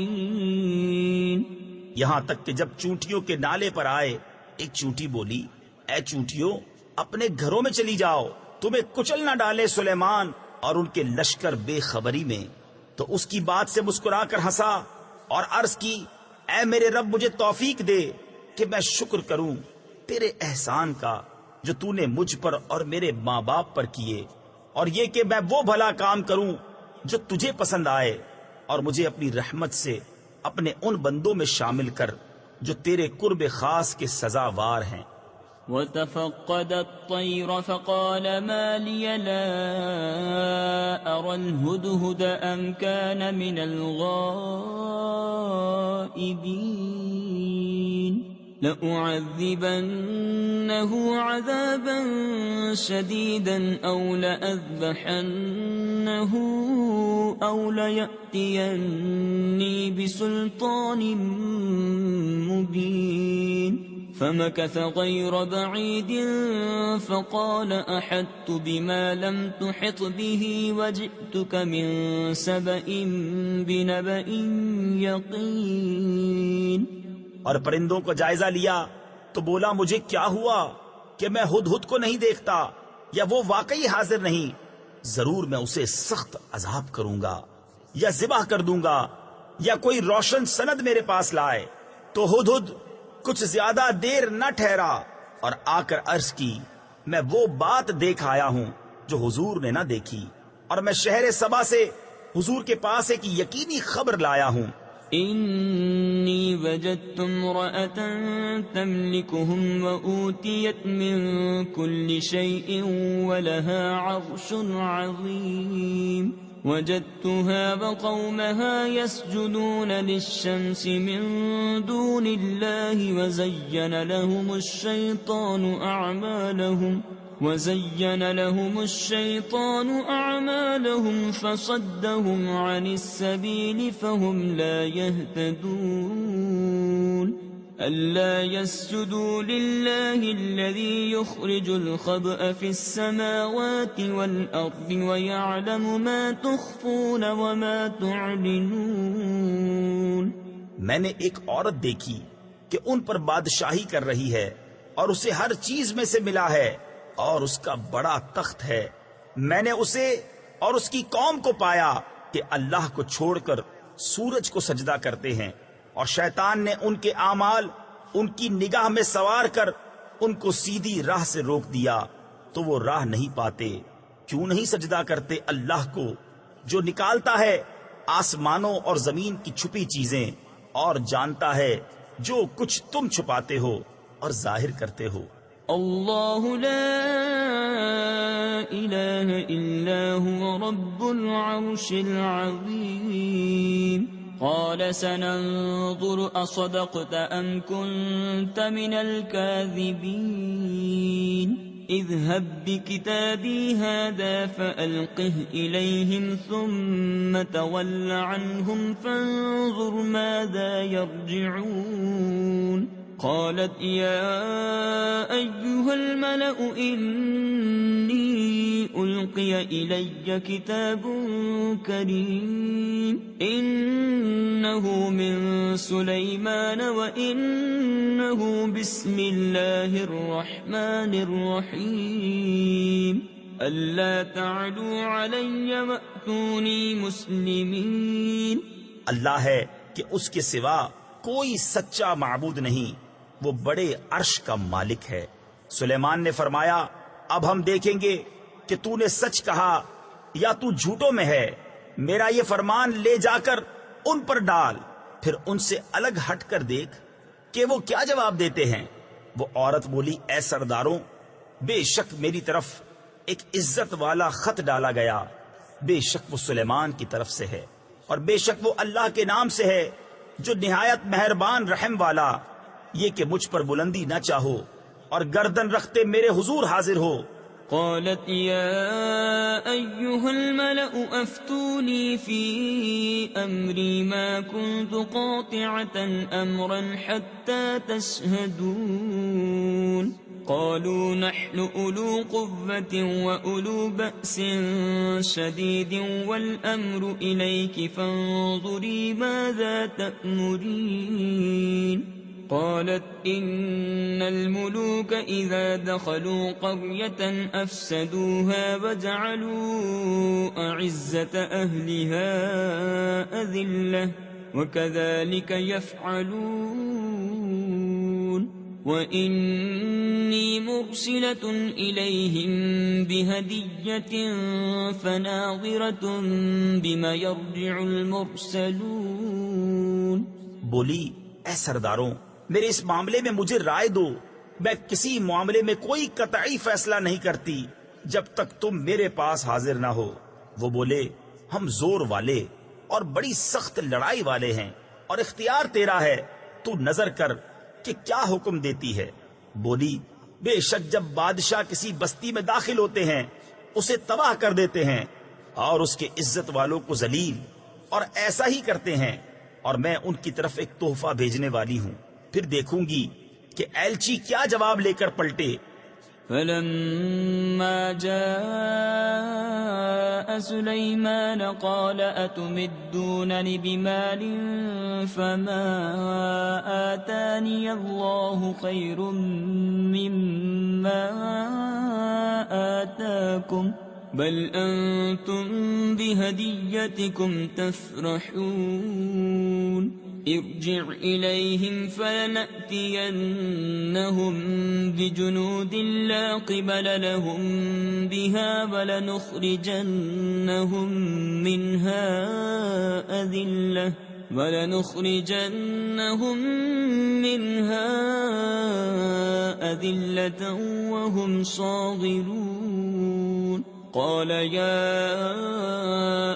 یہاں تک کہ جب چونٹیوں کے نالے پر آئے، ایک چونٹی بولی، اے چونٹیوں، اپنے گھروں میں چلی جاؤ، تمہیں کچل نہ ڈالے سلیمان اور ان کے لشکر بے خبری میں. تو اس کی بات سے مسکرا کر ہنسا اور عرض کی، اے میرے رب، مجھے توفیق دے کہ میں شکر کروں تیرے احسان کا جو تو نے مجھ پر اور میرے ماں باپ پر کیے، اور یہ کہ میں وہ بھلا کام کروں جو تجھے پسند آئے، اور مجھے اپنی رحمت سے اپنے ان بندوں میں شامل کر جو تیرے قرب خاص کے سزاوار ہیں. وتفقد الطير فقال ما لي لا أرى الهدهد أم كان من الغائبين لأعذبنه عذابا شديدا أو لأذبحنه أو ليأتيني بسلطان مبين. فمكث غير بعيد فقال أحطت بما لم تحط به وجئتك من سبأ بنبأ يقين. اور پرندوں کو جائزہ لیا تو بولا، مجھے کیا ہوا کہ میں ہدہد کو نہیں دیکھتا، یا وہ واقعی حاضر نہیں؟ ضرور میں اسے سخت عذاب کروں گا، یا ذبح کر دوں گا، یا کوئی روشن سند میرے پاس لائے. تو ہدہد کچھ زیادہ دیر نہ ٹھہرا اور آ کر عرض کی، میں وہ بات دیکھ آیا ہوں جو حضور نے نہ دیکھی، اور میں شہر سبا سے حضور کے پاس ایک یقینی خبر لایا ہوں. إني وجدت امرأة تملكهم وأوتيت من كل شيء ولها عرش عظيم. وجدتها وقومها يسجدون للشمس من دون الله وزين لهم الشيطان أعمالهم فصدهم عن السبيل فهم لا يهتدون. ألا يسجدوا لله الذي يخرج الخبأ في السماوات والأرض ويعلم ما تخفون وما تعلنون. میں نے ایک عورت دیکھی کہ ان پر بادشاہی کر رہی ہے اور اسے ہر چیز میں سے ملا ہے اور اس کا بڑا تخت ہے. میں نے اسے اور اس کی قوم کو پایا کہ اللہ کو چھوڑ کر سورج کو سجدہ کرتے ہیں، اور شیطان نے ان کے اعمال ان کی نگاہ میں سوار کر ان کو سیدھی راہ سے روک دیا، تو وہ راہ نہیں پاتے. کیوں نہیں سجدہ کرتے اللہ کو جو نکالتا ہے آسمانوں اور زمین کی چھپی چیزیں، اور جانتا ہے جو کچھ تم چھپاتے ہو اور ظاہر کرتے ہو. اللہ لا الہ الا هو رب العرش العظیم. قال سننظر اصدقت ام كنت من الكاذبین. اذهب بكتابي هذا فألقه إليهم ثم تول عنهم فانظر ماذا يرجعون. قالت يا أيها الملأ إني ألقي إلي كتاب كريم إنه من سليمان وإنه بسم الله الرحمن الرحيم. ألا تعلوا علي وأتوني مسلمين. اللہ ہے کہ اس کے سوا کوئی سچا معبود نہیں، وہ بڑے عرش کا مالک ہے. سلیمان نے فرمایا، اب ہم دیکھیں گے کہ تو نے سچ کہا یا تو جھوٹوں میں ہے. میرا یہ فرمان لے جا کر ان پر ڈال، پھر ان سے الگ ہٹ کر دیکھ کہ وہ کیا جواب دیتے ہیں. وہ عورت بولی، اے سرداروں، بے شک میری طرف ایک عزت والا خط ڈالا گیا، بے شک وہ سلیمان کی طرف سے ہے، اور بے شک وہ اللہ کے نام سے ہے جو نہایت مہربان رحم والا. یہ کہ مجھ پر بلندی نہ چاہو اور گردن رکھتے میرے حضور حاضر ہو قالت يا أيها الملأ أفتوني في أمري ما كنت قاطعة أمرا حتى تشهدون قالوا نحن أولو قوة وأولو بأس شديد والأمر إليك فانظري ماذا تأمرين قالت إن الملوك إذا دخلوا قرية أفسدوها وجعلوا أعزة أهلها أذلة وكذلك يفعلون وإني مرسلة إليهم بهدية فناظرة بما يرجع المرسلون. بولی اے سرداروں، میرے اس معاملے میں مجھے رائے دو. میں کسی معاملے میں کوئی قطعی فیصلہ نہیں کرتی جب تک تم میرے پاس حاضر نہ ہو. وہ بولے ہم زور والے اور بڑی سخت لڑائی والے ہیں اور اختیار تیرا ہے، تو نظر کر کہ کیا حکم دیتی ہے. بولی بے شک جب بادشاہ کسی بستی میں داخل ہوتے ہیں اسے تباہ کر دیتے ہیں اور اس کے عزت والوں کو ذلیل، اور ایسا ہی کرتے ہیں، اور میں ان کی طرف ایک تحفہ بھیجنے والی ہوں. پھر دیکھوں گی کہ ایلچی کیا جواب لے کر پلٹے. فلما جاء سليمان قال أتمدونني بمال فما آتاني الله خير مما آتاكم بل أنتم بهديتكم تفرحون ارجع إليهم فلنأتينهم بجنود لا قبل لهم بها ولنخرجنهم منها أذلة وهم صاغرون. قال يا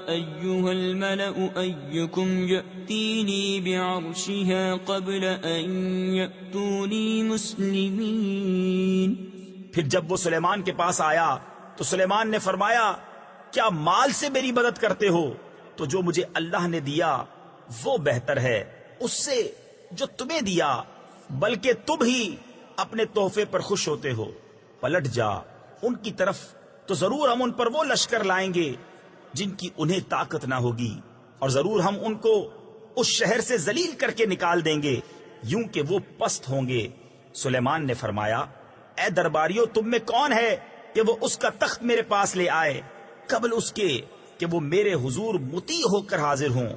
أيها الملأ أيكم يأتيني بعرشها قبل أن يأتوني مسلمين. پھر جب وہ سلیمان کے پاس آیا تو سلیمان نے فرمایا کیا مال سے میری مدد کرتے ہو؟ تو جو مجھے اللہ نے دیا وہ بہتر ہے اس سے جو تمہیں دیا، بلکہ تم ہی اپنے تحفے پر خوش ہوتے ہو. پلٹ جا ان کی طرف تو ضرور ہم ان پر وہ لشکر لائیں گے جن کی انہیں طاقت نہ ہوگی، اور ضرور ہم ان کو اس شہر سے ذلیل کر کے نکال دیں گے یوں کہ وہ پست ہوں گے. سلیمان نے فرمایا اے درباریوں، تم میں کون ہے کہ وہ اس کا تخت میرے پاس لے آئے قبل اس کے کہ وہ میرے حضور مطیع ہو کر حاضر ہوں.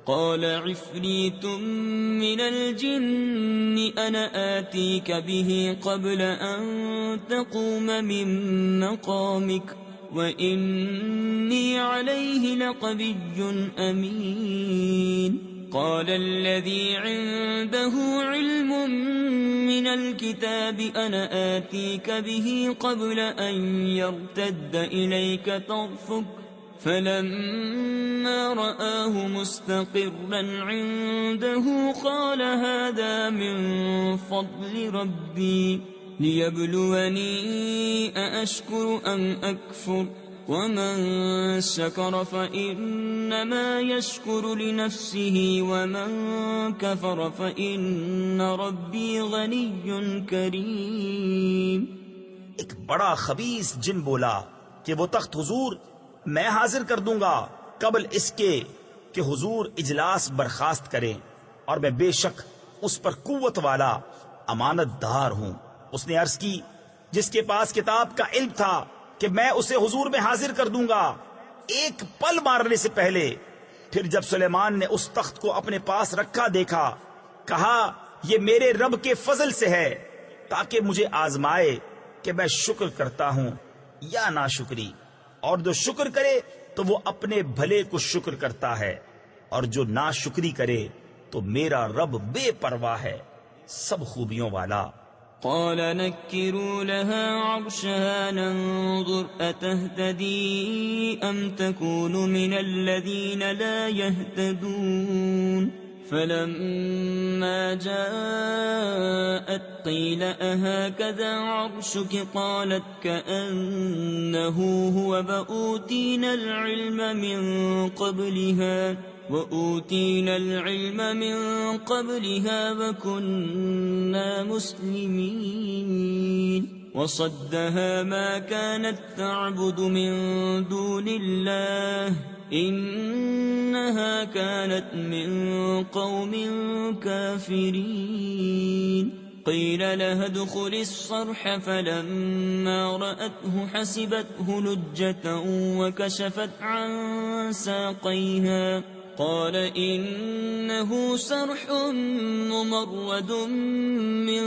قال عفريت من الجن أنا آتيك به قبل أن تقوم من مقامك وإني عليه لقوي أمين. قال الذي عنده علم من الكتاب أنا آتيك به قبل أن يرتد إليك طرفك فلما رآه مستقرا عنده قال هذا من فضل ربي ليبلوني أأشكر أم أكفر ومن شكر فإنما يشكر لنفسه ومن كفر فإن ربي غني كريم. ایک بڑا خبیث جن بولا کہ وہ تخت حضور میں حاضر کر دوں گا قبل اس کے کہ حضور اجلاس برخاست کریں، اور میں بے شک اس پر قوت والا امانت دار ہوں. اس نے عرض کی جس کے پاس کتاب کا علم تھا کہ میں اسے حضور میں حاضر کر دوں گا ایک پل مارنے سے پہلے. پھر جب سلیمان نے اس تخت کو اپنے پاس رکھا دیکھا، کہا یہ میرے رب کے فضل سے ہے تاکہ مجھے آزمائے کہ میں شکر کرتا ہوں یا ناشکری، اور جو شکر کرے تو وہ اپنے بھلے کو شکر کرتا ہے، اور جو ناشکری کرے تو میرا رب بے پرواہ ہے، سب خوبیوں والا. قال نكروا لها عرشها ننظر أتهتدي أم تكون من الذين لا يهتدون فلما جاءت قيل أهكذا عرشك قالت كأنه هو وأوتينا العلم من قبلها وكنا مسلمين وصدها ما كانت تعبد من دون الله إنها كانت من قوم كافرين قيل لها ادخل الصرح فلما رأته حسبته لجة وكشفت عن ساقيها قال إنه صرح ممرد من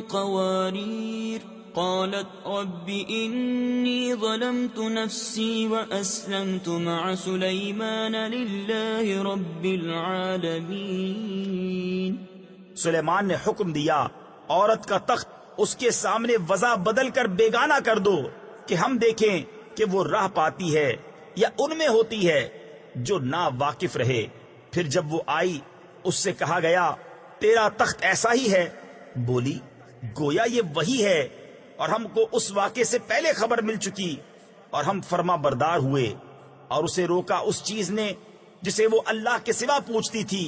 قوارير قالت رب إني ظلمت نفسي وأسلمت مع سليمان لله رب العالمين. سلیمان نے حکم دیا عورت کا تخت اس کے سامنے وضع بدل کر بیگانہ کر دو کہ ہم دیکھیں کہ وہ راہ پاتی ہے یا ان میں ہوتی ہے جو نا واقف رہے. پھر جب وہ آئی اس سے کہا گیا تیرا تخت ایسا ہی ہے. بولی گویا یہ وہی ہے اور ہم کو اس واقعے سے پہلے خبر مل چکی اور ہم فرما بردار ہوئے. اور اسے روکا اس چیز نے جسے وہ اللہ کے سوا پوچھتی تھی.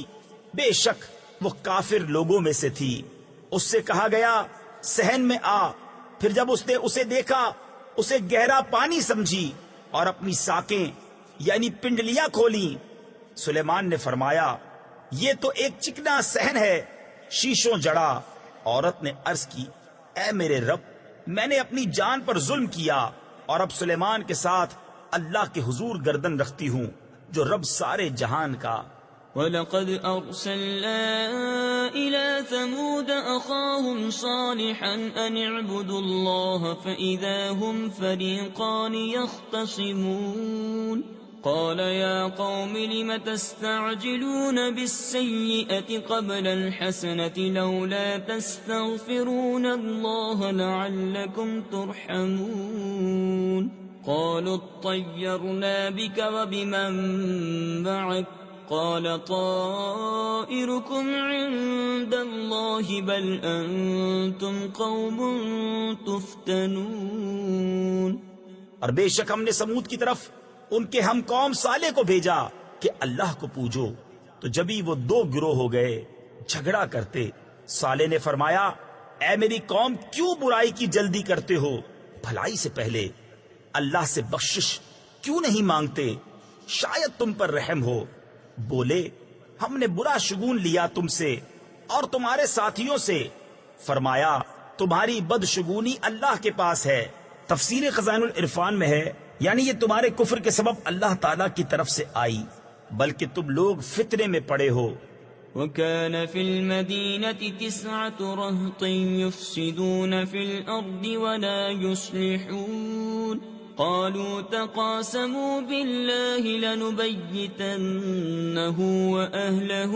بے شک وہ کافر لوگوں میں سے تھی. اس سے کہا گیا صحن میں آ. پھر جب اس نے اسے دیکھا اسے گہرا پانی سمجھی اور اپنی ساکیں یعنی پنڈلیاں کھولیں. سلیمان نے فرمایا یہ تو ایک چکنا صحن ہے شیشوں جڑا. عورت نے عرض کی اے میرے رب میں نے اپنی جان پر ظلم کیا اور اب سلیمان کے ساتھ اللہ کے حضور گردن رکھتی ہوں جو رب سارے جہان کا. وَلَقَدْ أَرْسَلْنَا إِلَى ثَمُودَ أَخَاهُمْ صَالِحًا أَنِ اعْبُدُوا اللَّهَ فَإِذَا هُمْ فَرِيقَانِ يَخْتَصِمُونَ قَالَ يَا قَوْمِ لِمَ تَسْتَعْجِلُونَ بِالسَّيِّئَةِ قَبْلَ الْحَسَنَةِ لَوْلَا تَسْتَغْفِرُونَ اللَّهَ لَعَلَّكُمْ تُرْحَمُونَ قَالُوا اطَّيَّرْنَا بِكَ وَبِمَن مَّعَكَ قال طائركم عند الله بل أنتم قوم تفتنون. اور بے شک ہم نے سمود کی طرف ان کے ہم قوم صالح کو بھیجا کہ اللہ کو پوجو تو جبھی وہ دو گروہ ہو گئے جھگڑا کرتے. صالح نے فرمایا اے میری قوم کیوں برائی کی جلدی کرتے ہو بھلائی سے پہلے اللہ سے بخشش کیوں نہیں مانگتے شاید تم پر رحم ہو. بولے ہم نے برا شگون لیا تم سے اور تمہارے ساتھیوں سے. فرمایا تمہاری بدشگونی اللہ کے پاس ہے. تفسیر خزائن العرفان میں ہے یعنی یہ تمہارے کفر کے سبب اللہ تعالیٰ کی طرف سے آئی بلکہ تم لوگ فتنے میں پڑے ہو. وَكَانَ فِي الْمَدِينَةِ 9 رَهْطٍ يُفْسِدُونَ فِي الْأَرْضِ وَلَا يُصْلِحُونَ قالوا تقاسموا بالله لنبيتنه وأهله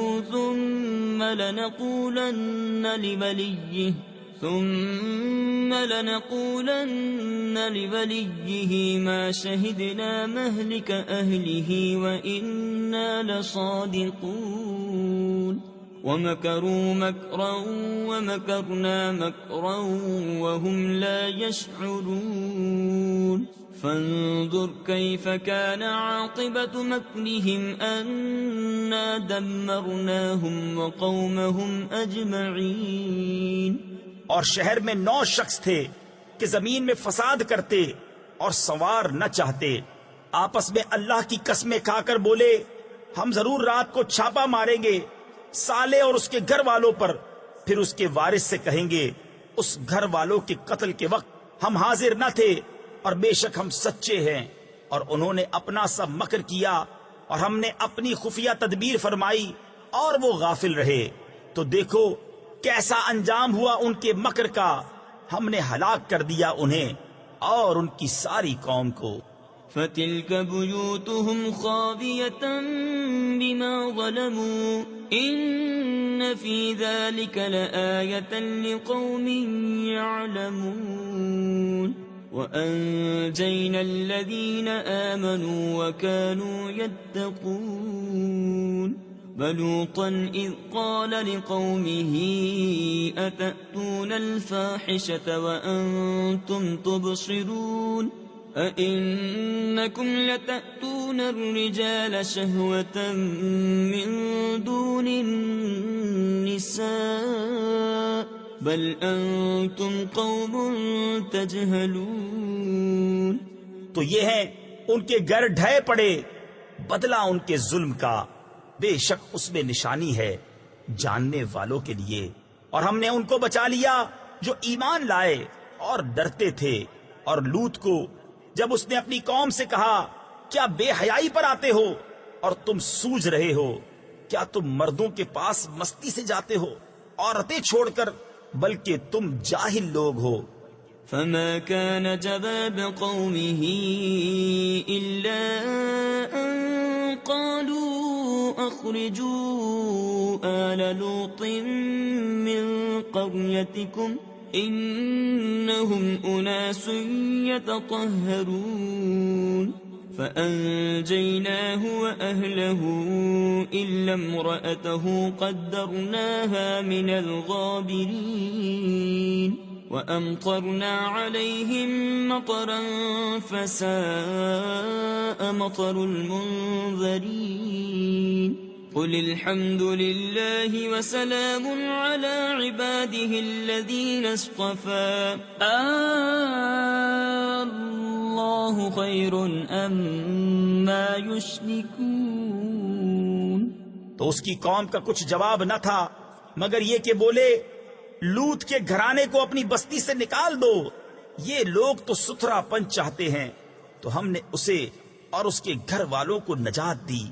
ثم لنقولن لوليه ما شهدنا مهلك أهله وإنا لصادقون ومكروا مكرا ومكرنا مكرا وهم لا يشعرون فانظر كيف كان عاقبة مكرهم أنا دمرناهم وقومهم أجمعين. اور شہر میں 9 شخص تھے کہ زمین میں فساد کرتے اور سنوار نہ چاہتے. آپس میں اللہ کی قسمیں کھا کر بولے ہم ضرور رات کو چھاپا ماریں گے صالح اور اس کے گھر والوں پر. پھر اس کے وارث سے کہیں گے اس گھر والوں کے قتل کے وقت ہم حاضر نہ تھے اور بے شک ہم سچے ہیں. اور انہوں نے اپنا سب مکر کیا اور ہم نے اپنی خفیہ تدبیر فرمائی اور وہ غافل رہے. تو دیکھو کیسا انجام ہوا ان کے مکر کا. ہم نے ہلاک کر دیا انہیں اور ان کی ساری قوم کو. فَتِلْكَ بُيُوتُهُمْ خَاوِيَةً بِمَا ظَلَمُوا إِنَّ فِي ذَلِكَ لَآيَةً لِقَوْمٍ يَعْلَمُونَ وَأَنْجَيْنَا الَّذِينَ آمَنُوا وَكَانُوا يَتَّقُونَ ولوطا إذ قال لقومه أتأتون الفاحشة وأنتم تبصرون أئنكم لتأتون الرجال شهوة من دون النساء بل أنتم قوم تجهلون. تو یہ ہیں ان کے گھر ڈھائے پڑے، بدلہ ان کے ظلم کا، بے شک اس میں نشانی ہے جاننے والوں کے لیے. اور ہم نے ان کو بچا لیا جو ایمان لائے اور ڈرتے تھے. اور لوط کو جب اس نے اپنی قوم سے کہا کیا بے حیائی پر آتے ہو اور تم سوجھ رہے ہو؟ کیا تم مردوں کے پاس مستی سے جاتے ہو عورتیں چھوڑ کر؟ بلکہ تم جاہل لوگ ہو. فما كان جواب قومه إلا أن قالوا أخرجوا آل لوط من قريتكم إنهم أناس يتطهرون. فأنجيناه وأهله إلا امرأته قدرناها من الغابرين وأمطرنا عليهم مطرا فساء مطر المنذرين. قل الحمد لله وسلام على عباده الذين اصطفى الله خير أما يشركون. تو اس کی قوم کا کچھ جواب نہ تھا مگر یہ کہ بولے لوط کے گھرانے کو اپنی بستی سے نکال دو، یہ لوگ تو ستھرا پن چاہتے ہیں. تو ہم نے اسے اور اس کے گھر والوں کو نجات دی،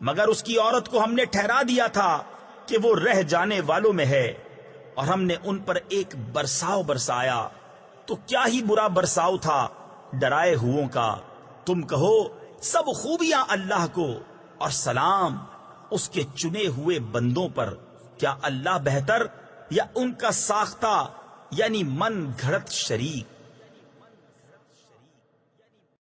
مگر اس کی عورت کو ہم نے ٹھہرا دیا تھا کہ وہ رہ جانے والوں میں ہے. اور ہم نے ان پر ایک برساؤ برسایا تو کیا ہی برا برساؤ تھا ڈرائے ہووں کا. تم کہو سب خوبیاں اللہ کو اور سلام اس کے چنے ہوئے بندوں پر. کیا اللہ بہتر یا ان کا ساختہ یعنی من گھڑت شریک؟